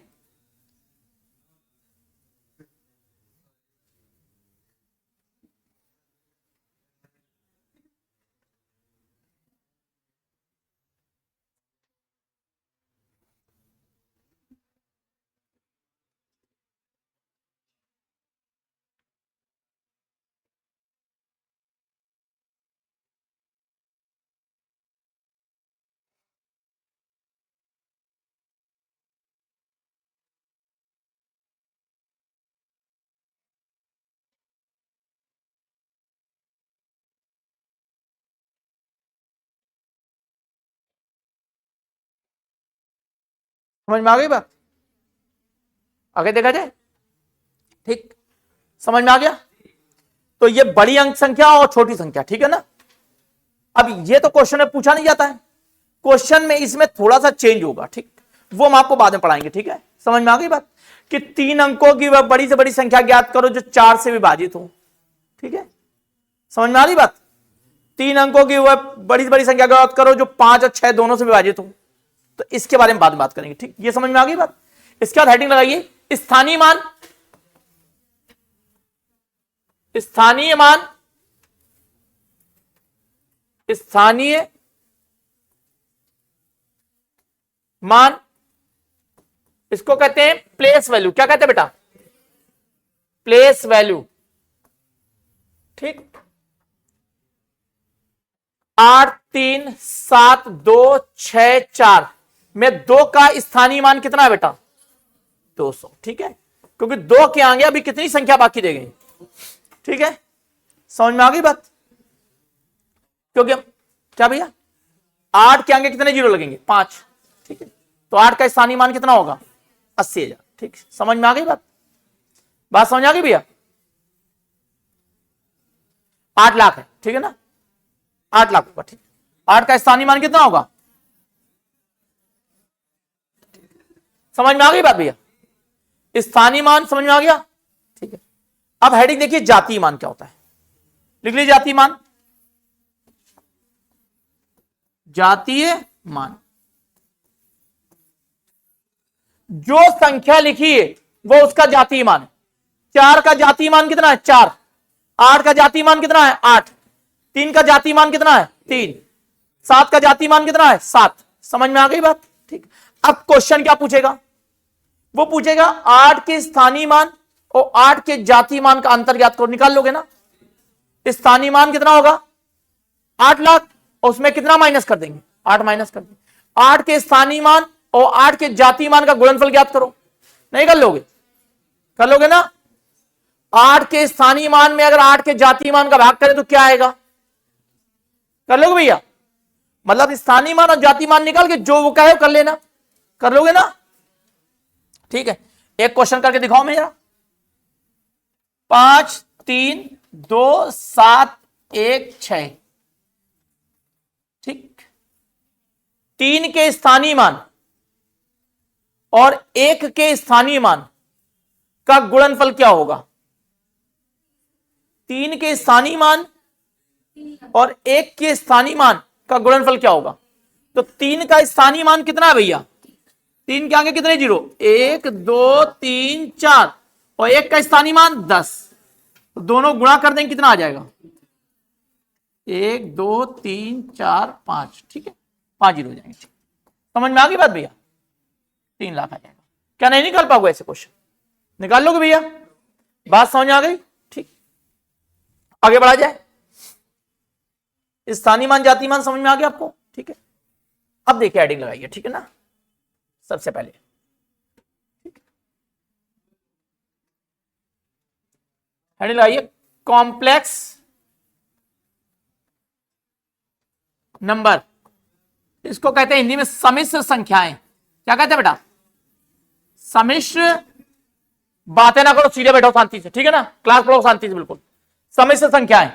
समझ में आ गई बात, आगे देखा जाए। ठीक, समझ में आ गया। तो ये बड़ी अंक संख्या और छोटी संख्या, ठीक है ना। अब ये तो क्वेश्चन में पूछा नहीं जाता है, क्वेश्चन में इसमें थोड़ा सा चेंज होगा। ठीक, वो हम आपको बाद में पढ़ाएंगे। ठीक है, समझ में आ गई बात, कि 3 अंकों की वह बड़ी से बड़ी संख्या ज्ञात करो जो 4 से विभाजित हो। ठीक है, समझ में आ रही बात, 3 अंकों की वह बड़ी से बड़ी संख्या ज्ञात करो जो 5 और 6 दोनों से विभाजित हो। तो इसके बारे में बाद में बात करेंगे। ठीक, ये समझ में आ गई बात। इसके बाद हेडिंग लगाइए, स्थानीय मान। स्थानीय मान, स्थानीय मान, इसको कहते हैं प्लेस वैल्यू। क्या कहते हैं बेटा, प्लेस वैल्यू। ठीक, 8, 3, 7, 2, 6, 4 में 2 का स्थानीय मान कितना है बेटा, 200। ठीक है, क्योंकि 2 के आगे अभी कितनी संख्या बाकी रह गई। ठीक है, समझ में आ गई बात, क्योंकि क्या भैया 8 के आगे कितने जीरो लगेंगे, 5। ठीक है, तो 8 का स्थानीय मान कितना होगा? 80,000। ठीक, समझ में आ गई बात समझ आ गई भैया? 8 लाख है, ठीक है ना, 8 लाख होगा। ठीक, 8 का स्थानीय मान कितना होगा? समझ में आ गई बात भैया? स्थानीय मान समझ में आ गया? ठीक है, अब हेडिंग देखिए, जातीय मान क्या होता है, लिख लीजिए जातीय मान। जातीय मान, जो संख्या लिखी है वो उसका जातीय मान है। 4 का जातीय मान कितना है? 4। 8 का जातीय मान कितना है? 8। 3 का जातीय मान कितना है? 3। 7 का जातीय मान कितना है? 7। समझ में आ गई बात? ठीक, अब क्वेश्चन क्या पूछेगा? वो पूछेगा 8 के स्थानीय मान और 8 के जातीय मान का अंतर ज्ञात करो। निकाल लोगे ना? स्थानीय मान कितना होगा? 8 लाख, और उसमें कितना माइनस कर देंगे? 8 माइनस कर देंगे। 8 के स्थानीय मान और 8 के जातीय मान का गुणनफल ज्ञात करो। नहीं कर लोगे? कर लोगे ना? 8 के स्थानीय मान में अगर 8 के जातीय मान का भाग करें तो क्या आएगा? कर लोगे भैया? मतलब स्थानीय मान और जातीय मान निकाल के जो वो कहे कर लेना। कर लोगे ना? ठीक है, एक क्वेश्चन करके दिखाओ मेरा। 5 3 2 7 1 6। ठीक, 3 के स्थानीय मान और 1 के स्थानीय मान का गुणनफल क्या होगा? 3 के स्थानीय मान और 1 के स्थानीय मान का गुणनफल क्या होगा? तो 3 का स्थानीय मान कितना है भैया? 3 के आगे कितने जीरो? 1 2 3 4, और 1 का स्थानीय मान 10। तो दोनों गुणा कर देंगे, कितना आ जाएगा? 1 2 3 4 5। ठीक है, 5 जीरो हो जाएंगे। समझ में आ गई बात भैया? 3 लाख आ जाएगा। क्या नहीं निकाल पाओगे ऐसे क्वेश्चन? निकाल लोगे भैया? बात समझ आ गई? ठीक, आगे बढ़ा जाए। स्थानीय मान जातीय मान समझ में आ गया आपको? ठीक है, अब देखिए हेडिंग लगाइए। ठीक है ना, सबसे पहले हेडिंग लगाइए, कॉम्प्लेक्स नंबर। इसको कहते हैं हिंदी में सम्मिश्र संख्याएं। क्या कहते हैं बेटा? सम्मिश्र। बातें ना करो, सीधे बैठो शांति से। ठीक है ना, क्लास पढ़ो शांति से बिल्कुल। सम्मिश्र संख्याएं,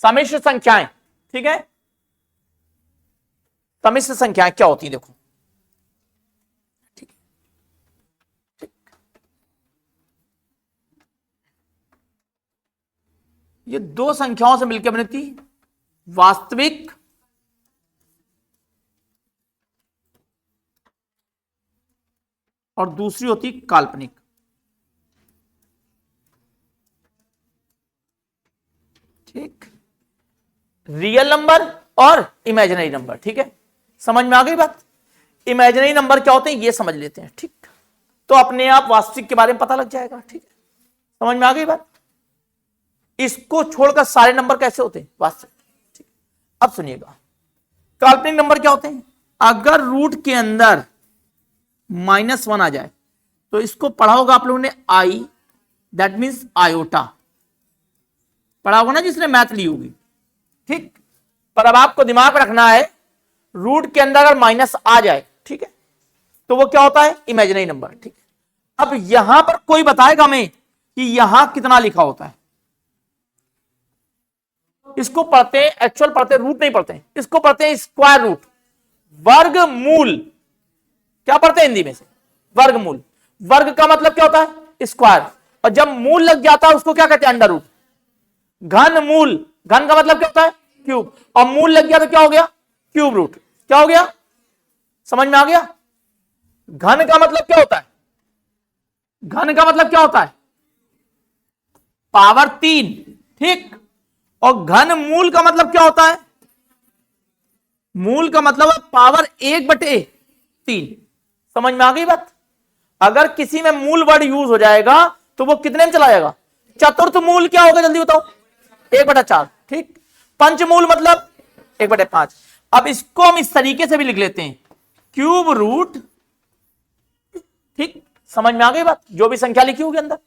सम्मिश्र संख्याएं। ठीक है, सम्मिश्र संख्याएं क्या होती है देखो। ठीक, ये दो संख्याओं से मिलकर बनती वास्तविक और दूसरी होती काल्पनिक। ठीक, रियल नंबर और इमेजिनरी नंबर। ठीक है, समझ में आ गई बात? इमेजिनरी नंबर क्या होते हैं ये समझ लेते हैं। ठीक, तो अपने आप वास्तविक के बारे में पता लग जाएगा। ठीक है, समझ में आ गई बात? इसको छोड़कर सारे नंबर कैसे होते हैं? वास्तविक। ठीक, अब सुनिएगा, काल्पनिक नंबर क्या होते हैं? अगर रूट के अंदर -1 आ जाए तो इसको पढ़ा होगा आप लोगों ने आई, दैट मीन्स आयोटा। पढ़ा होगा ना जिसने मैथ ली होगी। ठीक, पर अब आपको दिमाग में रखना है, रूट के अंदर अगर माइनस आ जाए, ठीक है, तो वो क्या होता है? Imaginary number. ठीक है, अब यहां पर कोई बताएगा हमें कि यहां कितना लिखा होता है? इसको पढ़ते हैं, एक्चुअल पढ़ते हैं, रूट नहीं पढ़ते हैं, इसको पढ़ते हैं स्क्वायर रूट, वर्गमूल। क्या पढ़ते हैं हिंदी में से? वर्गमूल। वर्ग का मतलब क्या होता है? स्क्वायर, और जब मूल लग जाता है उसको क्या कहते हैं? Under root. घन मूल, घन का मतलब क्या होता है? क्यूब, और मूल लग गया तो क्या हो गया? Cube root. क्या हो गया? समझ में आ गया? घन का मतलब क्या होता है? घन का मतलब क्या होता है? पावर 3। ठीक, और घन मूल का मतलब क्या होता है? मूल का मतलब है पावर 1/3। समझ में आ गई बात? अगर किसी में मूल वर्ड यूज हो जाएगा तो वो कितने में चला जाएगा? चतुर्थ मूल क्या होगा जल्दी बताओ? 1/4। ठीक, पंचमूल मतलब 1/5। अब इसको हम इस तरीके से भी लिख लेते हैं, क्यूब रूट। ठीक, समझ में आ गई बात? जो भी संख्या लिखी होगी अंदर,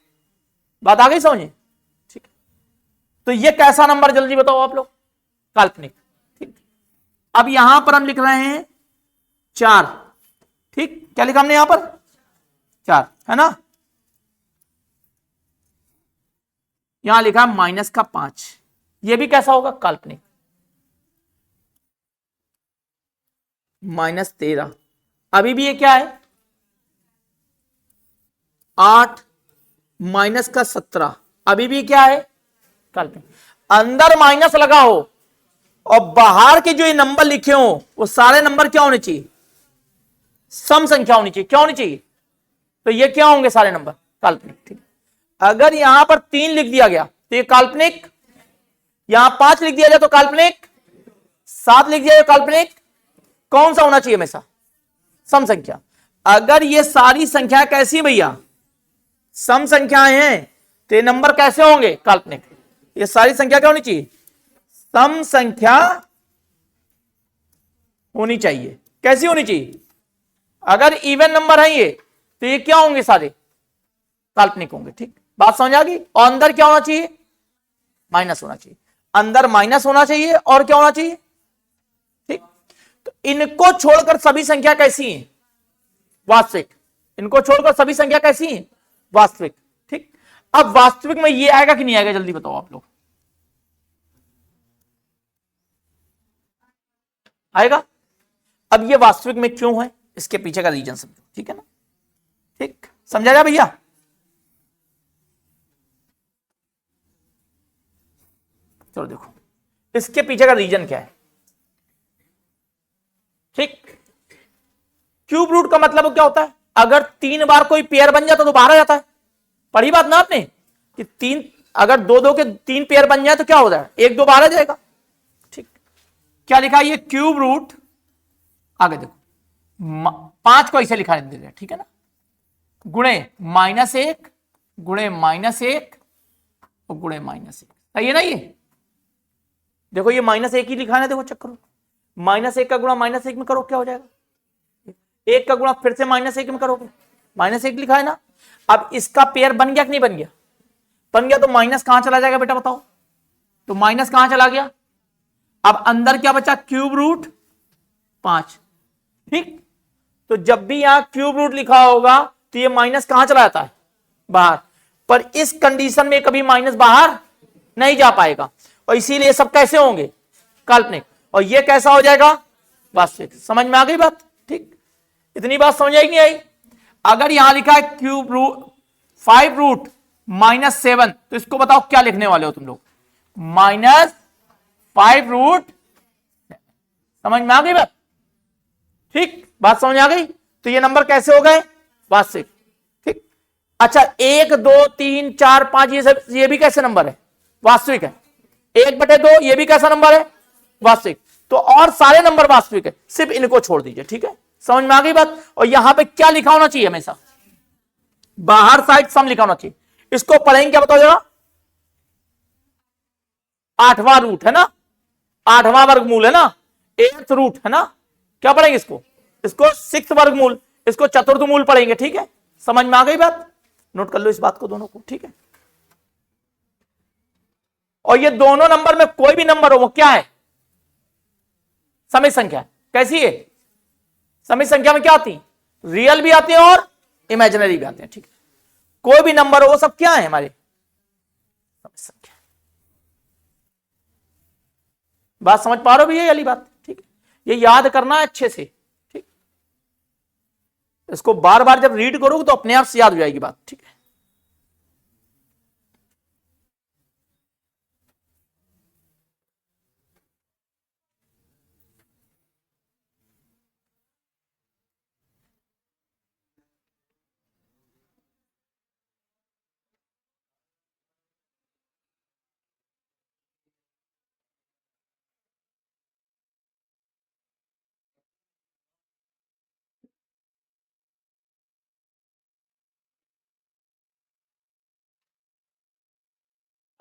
बात आ गई समझे? ठीक, तो ये कैसा नंबर जल्दी बताओ आप लोग? काल्पनिक। ठीक, अब यहां पर हम लिख रहे हैं 4। ठीक, क्या लिखा हमने यहां पर? 4 है ना। यहां लिखा -5, यह भी कैसा होगा? काल्पनिक। -13, अभी भी ये क्या है? 8 -17, अभी भी क्या है? काल्पनिक। अंदर माइनस लगा हो और बाहर के जो ये नंबर लिखे हो वो सारे नंबर क्या होने चाहिए? सम संख्या होनी चाहिए। क्या होनी चाहिए? तो ये क्या होंगे? सारे नंबर काल्पनिक। ठीक, अगर यहां पर 3 लिख दिया गया तो ये काल्पनिक, यहां 5 लिख दिया जाए तो काल्पनिक, 7 लिख दिया जाए काल्पनिक। कौन सा होना चाहिए हमेशा? सम संख्या। अगर ये सारी संख्या कैसी भैया? सम संख्याएं हैं तो ये नंबर कैसे होंगे? काल्पनिक। ये सारी संख्या क्या होनी चाहिए? सम संख्या होनी चाहिए। कैसी होनी चाहिए? अगर इवन नंबर है ये तो ये क्या होंगे? सारे काल्पनिक होंगे। ठीक, बात समझ आ गई। और अंदर क्या होना चाहिए? माइनस होना चाहिए। अंदर माइनस होना चाहिए और क्या होना चाहिए? ठीक, तो इनको छोड़कर सभी संख्या कैसी हैं? वास्तविक। इनको छोड़कर सभी संख्या कैसी हैं? वास्तविक। ठीक, अब वास्तविक में ये आएगा कि नहीं आएगा? जल्दी बताओ आप लोग। आएगा। अब ये वास्तविक में क्यों है, इसके पीछे का रीजन समझो। ठीक है ना। ठीक, समझा गया भैया? चलो देखो इसके पीछे का रीजन क्या है। ठीक, क्यूब रूट का मतलब क्या होता है? अगर 3 बार कोई पेयर बन जाता तो बाहर आ जाता है। पढ़ी बात ना आपने कि 3, अगर 2 के 3 पेयर बन जाए तो क्या हो जाएगा? 1 2 बाहर आ जाएगा। ठीक, क्या लिखा है? ये क्यूब रूट, आगे देखो 5 को ऐसे लिखा दे रहे, ठीक है ना, गुणे -1 गुणे -1 और गुणे -1। सही है ना? ये देखो ये -1 ही लिखा है। देखो चेक करो, -1 का गुणा -1 में करो क्या हो जाएगा? 1 का गुणा फिर से -1 में करोगे, -1 लिखा है ना। अब इसका पेयर बन गया कि नहीं बन गया? बन गया। तो माइनस कहां चला जाएगा बेटा बताओ? तो माइनस कहां चला गया? अब अंदर क्या बचा? Cube root 5। ठीक, तो जब भी यहां क्यूब रूट लिखा होगा तो ये माइनस कहां चला जाता है? बाहर। पर इस कंडीशन में कभी माइनस बाहर नहीं जा पाएगा और इसीलिए सब कैसे होंगे? काल्पनिक। और ये कैसा हो जाएगा? वास्तविक। समझ में आ गई बात? ठीक, इतनी बात समझ आई नहीं आई? अगर यहां लिखा है क्यूब रूट 5 रूट -7 तो इसको बताओ क्या लिखने वाले हो तुम लोग? -5 रूट। समझ में आ गई बात? ठीक, बात समझ आ गई? तो ये नंबर कैसे हो गए? वास्तविक। ठीक, अच्छा 1 2 3 4 5 ये सब, ये भी कैसे नंबर है? वास्तविक है। 1/2 ये भी कैसा नंबर है? वास्तविक। तो और सारे नंबर वास्तविक है, सिर्फ इनको छोड़ दीजिए। ठीक है, समझ में आ गई बात? और यहां पे क्या लिखा होना चाहिए? हमेशा बाहर साइड सम लिखा होना चाहिए। इसको पढ़ेंगे क्या बताओ जरा? 8वां रूट है ना, 8वां वर्गमूल है ना, 8th रूट है ना। क्या पढ़ेंगे इसको? इसको 6th वर्गमूल, इसको चतुर्थ मूल पढ़ेंगे। ठीक है, समझ में आ गई बात? नोट कर लो इस बात को दोनों को। ठीक है, और ये दोनों नंबर में कोई भी नंबर हो वो क्या है? समित संख्या। कैसी है? समित संख्या में क्या आती है? रियल भी आती है और इमेजिनरी भी आते हैं। ठीक है, कोई भी नंबर हो वो सब क्या है? हमारे समित संख्या। बात समझ पा रहे हो? ये वाली बात। ठीक है, ये याद करना है अच्छे से। ठीक, इसको बार बार जब रीड करोगे तो अपने आप से याद हो जाएगी बात। ठीक है,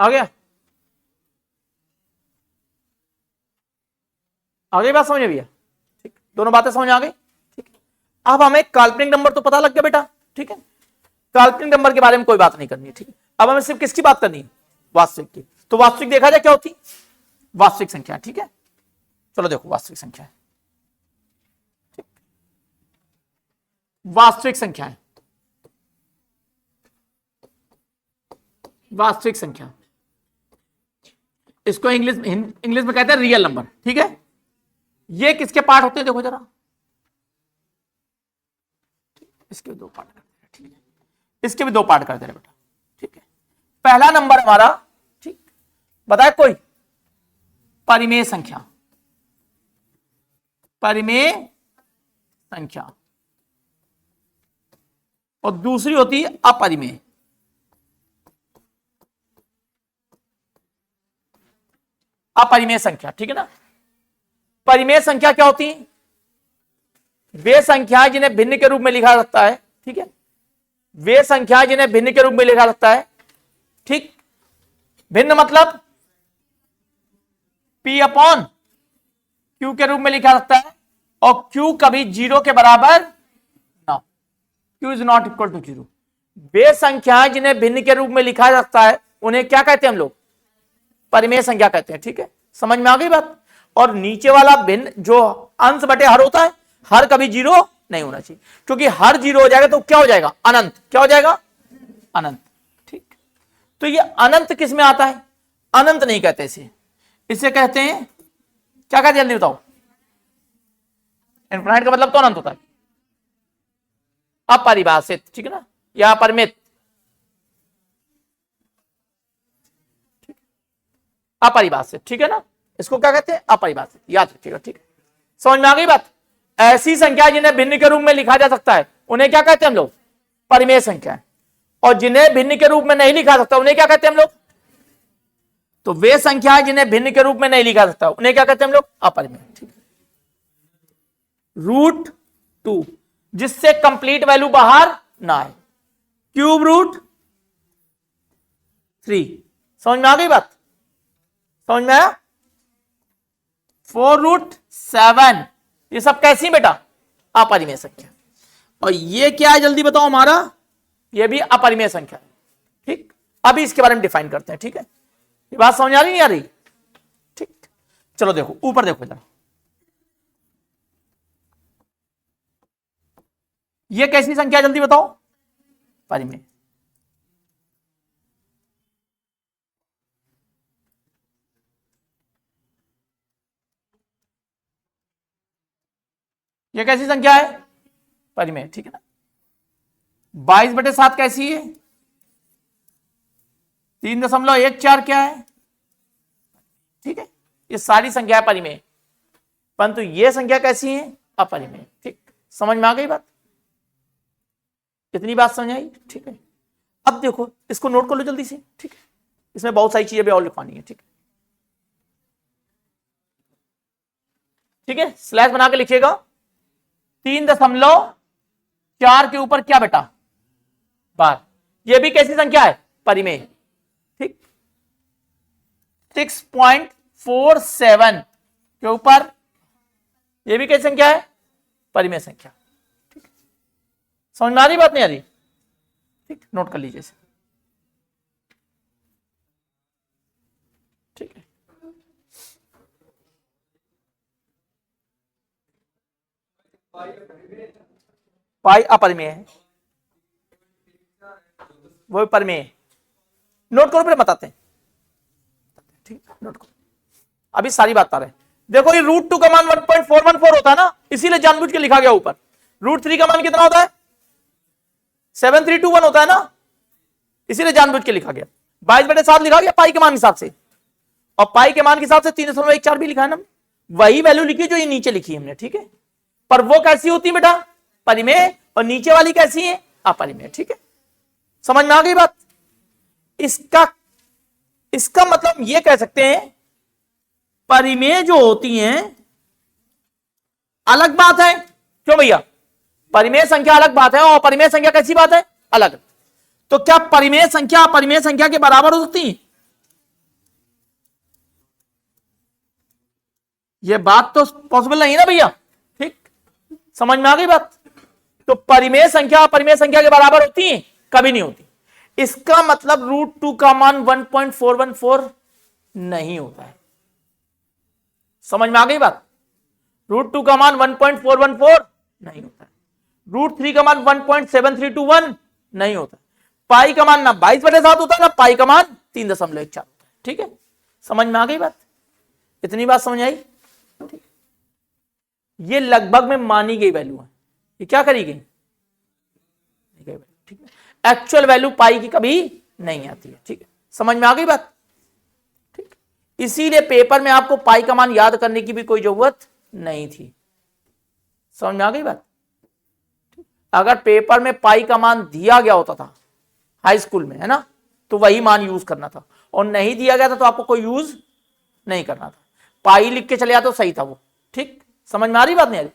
आ गया? आ गई बात समझ में भैया? ठीक, दोनों बातें समझ आ गई। ठीक, अब हमें काल्पनिक नंबर तो पता लग गया बेटा। ठीक है, काल्पनिक नंबर के बारे में कोई बात नहीं करनी है। ठीक है, अब हमें सिर्फ किसकी बात करनी है? वास्तविक की। तो वास्तविक देखा जाए क्या होती? वास्तविक संख्या है, ठीक है। चलो देखो वास्तविक संख्या है, ठीक? वास्तविक संख्या है, वास्तविक संख्या, इसको इंग्लिश में कहते हैं रियल नंबर, ठीक है। ये किसके पार्ट होते हैं देखो जरा, इसके दो पार्ट करते हैं, ठीक है, इसके भी दो पार्ट करते हैं बेटा, ठीक है। पहला नंबर हमारा, ठीक, बताए कोई, परिमेय संख्या, परिमेय संख्या, और दूसरी होती है अपरिमेय, अपरिमेय संख्या, ठीक है ना। परिमेय संख्या क्या होती है, वे संख्याएं जिन्हें भिन्न के रूप में लिखा जा सकता है, ठीक है, वे संख्याएं जिन्हें भिन्न के रूप में लिखा जा सकता है, ठीक। भिन्न मतलब P अपॉन Q के रूप में लिखा जा सकता है, और Q कभी 0 के बराबर ना, Q is not equal to 0। वे संख्याएं जिन्हें भिन्न के रूप में लिखा जा सकता है उन्हें क्या कहते हैं हम लोग, परिमेय संख्या कहते हैं, ठीक है। समझ में आ गई बात। और नीचे वाला भिन्न जो अंश बटे हर होता है, हर कभी 0 नहीं होना चाहिए, क्योंकि हर 0 हो जाएगा तो क्या हो जाएगा, अनंत, क्या हो जाएगा, अनंत, ठीक। तो ये अनंत किस में आता है, अनंत नहीं कहते इसे, इसे कहते हैं क्या कहते हैं, जल्दी बताओ। इनफिनाइट का मतलब तो अनंत होता है, अपरिभाषित, ठीक है ना, या अपरिमित, अपरिभाषित, ठीक है ना, इसको क्या कहते हैं, अपरिभाषित, याद रखिएगा, ठीक है। समझ में आ गई बात। ऐसी संख्या जिन्हें भिन्न के रूप में लिखा जा सकता है उन्हें क्या कहते हैं हम लोग, परिमेय संख्या, और जिन्हें भिन्न के रूप में नहीं लिखा सकता उन्हें क्या कहते हैं हम लोग, तो वे संख्या जिन्हें भिन्न के रूप में नहीं लिखा सकता उन्हें क्या कहते हैं हम लोग, अपरिमेय, ठीक है। रूट 2 जिससे कंप्लीट वैल्यू बाहर ना आए, क्यूब रूट 3, समझ में आ गई बात, समझ में आया। 4 रूट 7, ये सब कैसी बेटा, अपरिमेय संख्या। और ये क्या है जल्दी बताओ, हमारा ये भी अपरिमेय संख्या है, ठीक। अभी इसके बारे में डिफाइन करते हैं, ठीक है। ये बात समझ आ रही नहीं आ रही, ठीक। चलो देखो ऊपर देखो जरा, ये कैसी संख्या जल्दी बताओ, परिमेय। ये कैसी संख्या है, परिमेय, ठीक है ना। 22/7 कैसी है, 3.14 क्या है, ठीक है। ये सारी संख्या परिमेय, परंतु ये संख्या कैसी है, अपरिमेय, ठीक। समझ में आ गई बात, कितनी बात समझ आई, ठीक है। अब देखो इसको नोट कर लो जल्दी से, ठीक है, इसमें बहुत सारी चीजें भी और लिखवानी है, ठीक है, ठीक है। स्लैश बना के लिखिएगा, 3.4 के ऊपर क्या बेटा, बार, ये भी कैसी संख्या है, परिमेय, ठीक। 6.47 के ऊपर ये भी कैसी संख्या है, परिमेय संख्या, ठीक। समझ में आ रही बात, नहीं आ रही, ठीक, नोट कर लीजिए इसे, ठीक है। पाई अपरिमेय है, वो परिमेय, नोट करो फिर बताते हैं, ठीक, नोट करो। अभी सारी बात आ रहे हैं, देखो ये रूट 2 का मान 1.414 होता है ना, इसीलिए जानबूझ के लिखा गया ऊपर। रूट 3 का मान कितना होता है, 7321 होता है ना, इसीलिए जानबूझ के लिखा गया। 22/7 लिखा गया पाई के मान के हिसाब से, और पाई के मान के हिसाब से 3.14 भी लिखा है ना, वही वैल्यू लिखी जो ये नीचे लिखी हमने, ठीक है। पर वो कैसी होती है बेटा, परिमेय, और नीचे वाली कैसी है, अपरिमेय, ठीक है। समझ में आ गई बात। इसका मतलब ये कह सकते हैं, परिमेय जो होती हैं अलग बात है, क्यों भैया, परिमेय संख्या अलग बात है, और अपरिमेय संख्या कैसी बात है, अलग। तो क्या परिमेय संख्या अपरिमेय संख्या के बराबर हो सकती है, ये बात तो पॉसिबल नहीं है ना भैया, ठीक। समझ में आ गई बात। तो परिमेय संख्या अपरिमेय संख्या के बराबर होती है, कभी नहीं होती। इसका मतलब रूट 2 का मान 1.414 नहीं होता है, समझ में आ गई बात? √2 का मान 1.414 नहीं होता है। √3 का मान 1.7321 नहीं होता। पाई का मान ना 22/7 होता है ना पाई का मान 3.14 होता है। ठीक है, समझ में आ गई बात? इतनी बात समझ आई? ठीक। ये लगभग में मानी गई वैल्यू है। ये क्या करी गई? ठीक है, एक्चुअल वैल्यू पाई की कभी नहीं आती है। ठीक है, समझ में आ गई बात? ठीक, इसीलिए पेपर में आपको पाई का मान याद करने की भी कोई जरूरत नहीं थी। समझ में आ गई बात? अगर पेपर में पाई का मान दिया गया होता था हाई स्कूल में, है ना, तो वही मान यूज करना था, और नहीं दिया गया था तो आपको कोई यूज नहीं करना था। पाई लिख के चले जाते तो सही था वो। ठीक, समझ में आ रही बात? नहीं आ रही?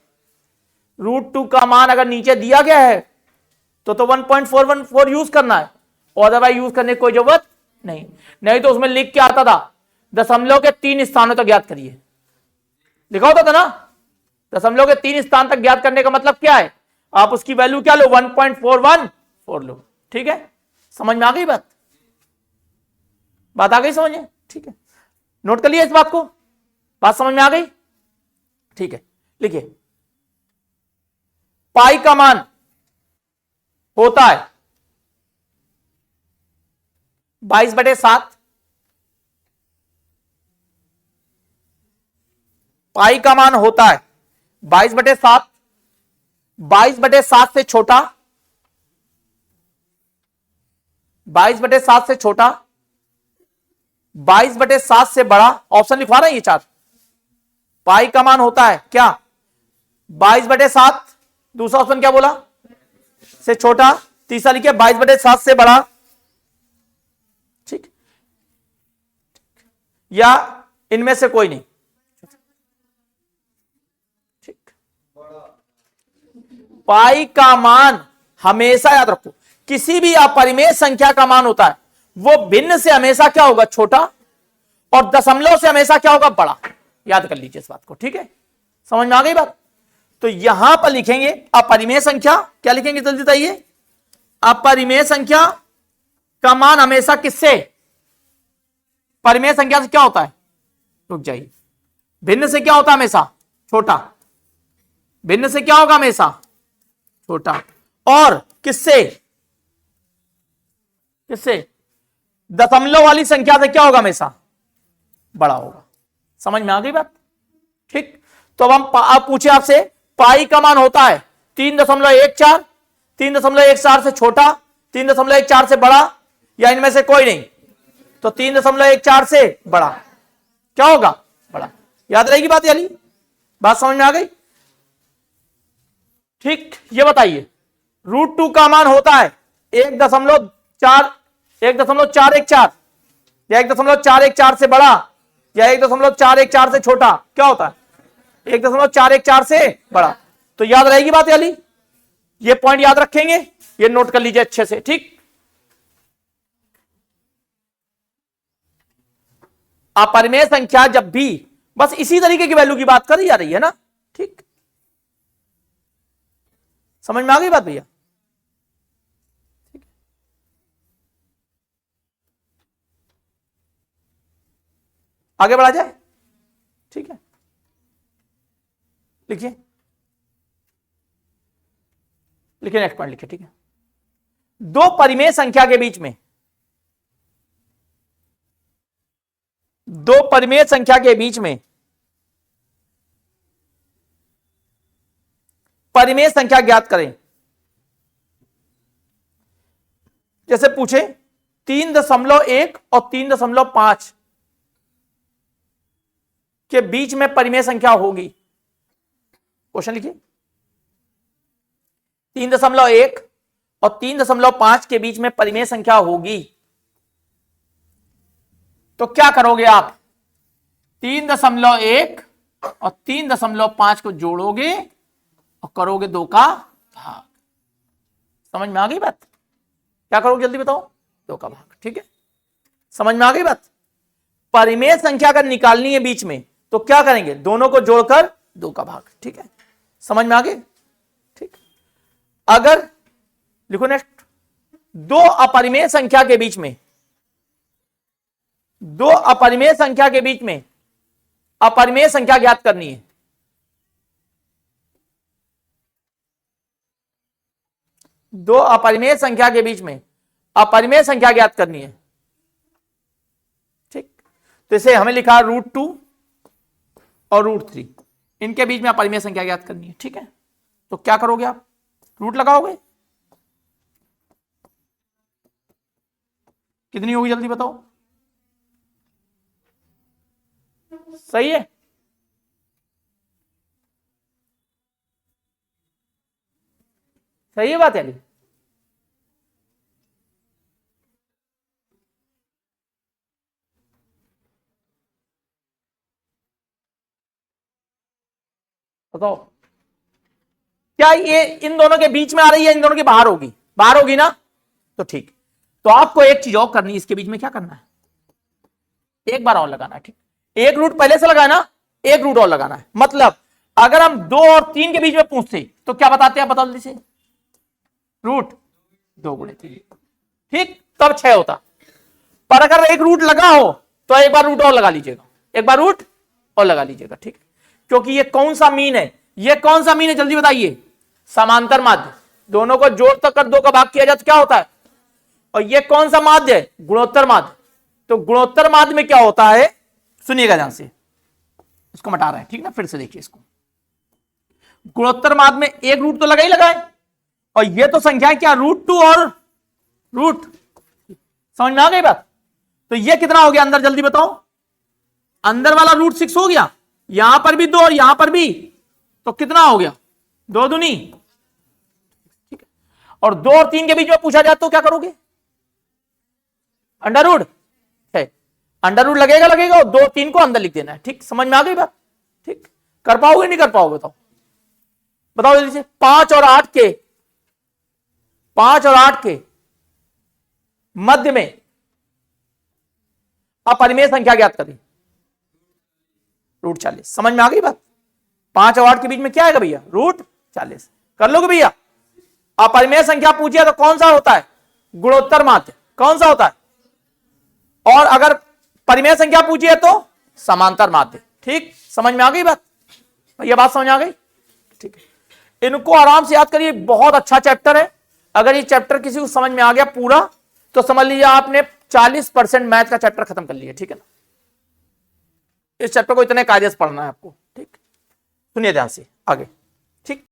√2 का मान अगर नीचे दिया गया है तो 1.414 यूज करना है, और अदरवाइज यूज करने की कोई जरूरत नहीं तो उसमें लिख के आता था दशमलव के 3 स्थानों तक ज्ञात करिए, लिखा होता था ना। दशमलव के 3 स्थान तक ज्ञात करने का मतलब क्या है? आप उसकी वैल्यू क्या लो? 1.414 लो। ठीक है, समझ में आ गई बात? बात आ गई समझ में? ठीक है, नोट कर लिया इस बात को? बात समझ में आ गई? ठीक है, लिखिए पाई का मान होता है 22/7। पाई का मान होता है 22/7। 22/7 से छोटा, 22/7 से छोटा, 22/7 से बड़ा। ऑप्शन लिखवा रहे हैं ये 4। पाई का मान होता है क्या? 22/7। दूसरा ऑप्शन क्या बोला? से छोटा। तीसरा लिखिए 22/7 से बड़ा। ठीक, या इनमें से कोई नहीं। ठीक, पाई का मान हमेशा याद रखो, किसी भी अपरिमेय संख्या का मान होता है वो भिन्न से हमेशा क्या होगा? छोटा, और दशमलव से हमेशा क्या होगा? बड़ा। याद कर लीजिए इस बात को। ठीक है, समझ में आ गई बात? तो यहां पर लिखेंगे अपरिमेय संख्या। क्या लिखेंगे जल्दी बताइए? अपरिमेय संख्या का मान हमेशा किससे? परिमेय संख्या से क्या होता है? रुक जाइए, भिन्न से क्या होता है? हमेशा छोटा। भिन्न से क्या होगा? हमेशा छोटा। और किससे? किससे? दशमलव वाली संख्या से क्या होगा? हमेशा बड़ा होगा। समझ में आ गई बात? ठीक, तो अब हम आप पूछे आपसे पाई का मान होता है 3.14। 3.14 से छोटा, 3.14 से बड़ा, या इनमें से कोई नहीं? तो 3.14 से बड़ा क्या होगा? बड़ा। याद रहेगी बात? यानी बात समझ में आ गई? ठीक, ये बताइए √2 का मान होता है 1.414 या 1.414 से बड़ा, या 1.414 से छोटा। क्या होता है? 1.414 से बड़ा। तो याद रहेगी बात यानी? ये पॉइंट याद रखेंगे, ये नोट कर लीजिए अच्छे से। ठीक, अपरिमेय संख्या जब भी बस इसी तरीके की वैल्यू की बात करी जा रही है ना। ठीक, समझ में आ गई बात भैया? आगे बढ़ा जाए? ठीक है, लिखिए लिखिए नेक्स्ट पॉइंट लिखिए। ठीक है, दो परिमेय संख्या के बीच में, दो परिमेय संख्या के बीच में परिमेय संख्या ज्ञात करें। जैसे पूछे 3.1 और 3.5 के बीच में परिमेय संख्या होगी। क्वेश्चन लिखिए 3.1 और 3.5 के बीच में परिमेय संख्या होगी, तो क्या करोगे आप? 3.1 और 3.5 को जोड़ोगे और करोगे 2 का भाग। समझ में आ गई बात? क्या करोगे जल्दी बताओ? 2 का भाग। ठीक है, समझ में आ गई बात? परिमेय संख्या अगर निकालनी है बीच में तो क्या करेंगे? दोनों को जोड़कर 2 का भाग। ठीक है, समझ में आ गई? ठीक, अगर लिखो नेक्स्ट, दो अपरिमेय संख्या के बीच में, दो अपरिमेय संख्या के बीच में अपरिमेय संख्या ज्ञात करनी है। दो अपरिमेय संख्या के बीच में अपरिमेय संख्या ज्ञात करनी है। ठीक, तो इसे हमें लिखा √2 और √3, इनके बीच में अपरिमेय संख्या ज्ञात करनी है। ठीक है, तो क्या करोगे आप, रूट लगाओगे। कितनी होगी जल्दी बताओ, सही है। सही है बात है। बताओ क्या ये इन दोनों के बीच में आ रही है, इन दोनों के बाहर होगी, बाहर होगी ना, तो ठीक। तो आपको एक चीज और करनी है, इसके बीच में क्या करना है, एक बार और लगाना है। ठीक, एक रूट पहले से लगाना, एक रूट और लगाना है। मतलब अगर हम 2 और 3 के बीच में पूछते तो क्या बताते हैं, बताओ जल्दी से, √2 × 3, ठीक, तब 6 होता। पर अगर एक रूट लगा हो तो एक बार रूट और लगा लीजिएगा, एक बार रूट और लगा लीजिएगा। ठीक, क्योंकि ये कौन सा मीन है, ये कौन सा मीन है जल्दी बताइए, समांतर माध्य। दोनों को जोड़ तक कर 2 का भाग किया जाए तो क्या होता है, और ये कौन सा माध्य है, गुणोत्तर माध्य। तो गुणोत्तर माध्य में क्या होता है, सुनिएगा ध्यान से, इसको मिटा रहे हैं, ठीक ना, फिर से देखिए इसको। गुणोत्तर माध्य में एक रूट तो लगा ही लगा है, और ये तो संख्या है क्या, √2 और रूट, समझ में आ गई बात। तो ये कितना हो गया अंदर, जल्दी बताओ, अंदर वाला √6 हो गया, यहां पर भी 2 और यहां पर भी, तो कितना हो गया, 2 दूनी। ठीक है, और 2 और 3 के बीच में पूछा जाए तो क्या करोगे, अंडर रूट है, अंडर रूट लगेगा लगेगा, और 2 3 को अंदर लिख देना है। ठीक, समझ में आ गई बात। ठीक, कर पाओगे नहीं कर पाओगे, बताओ बताओ जल्दी से। 5 और 8 के मध्य में अपरिमेय संख्या ज्ञात करें, √40। समझ में आ गई बात। 5 और 8 के बीच में क्या आएगा भैया, √40। कर लोगे भैया। अपरिमेय संख्या पूछिए तो कौन सा होता है, गुणोत्तर माध्य, कौन सा होता है, और अगर परिमेय संख्या पूछिए तो समांतर माध्य। ठीक, समझ में आ गई बात, ये बात समझ आ गई। ठीक है, इनको आराम से याद करिए, बहुत अच्छा चैप्टर है। अगर ये चैप्टर किसी को समझ में आ गया पूरा, तो समझ लीजिए आपने 40% मैथ का चैप्टर खत्म कर लिया। ठीक है ना, इस चैप्टर को इतने कायदे से पढ़ना है आपको। ठीक, सुनिए ध्यान से आगे। ठीक।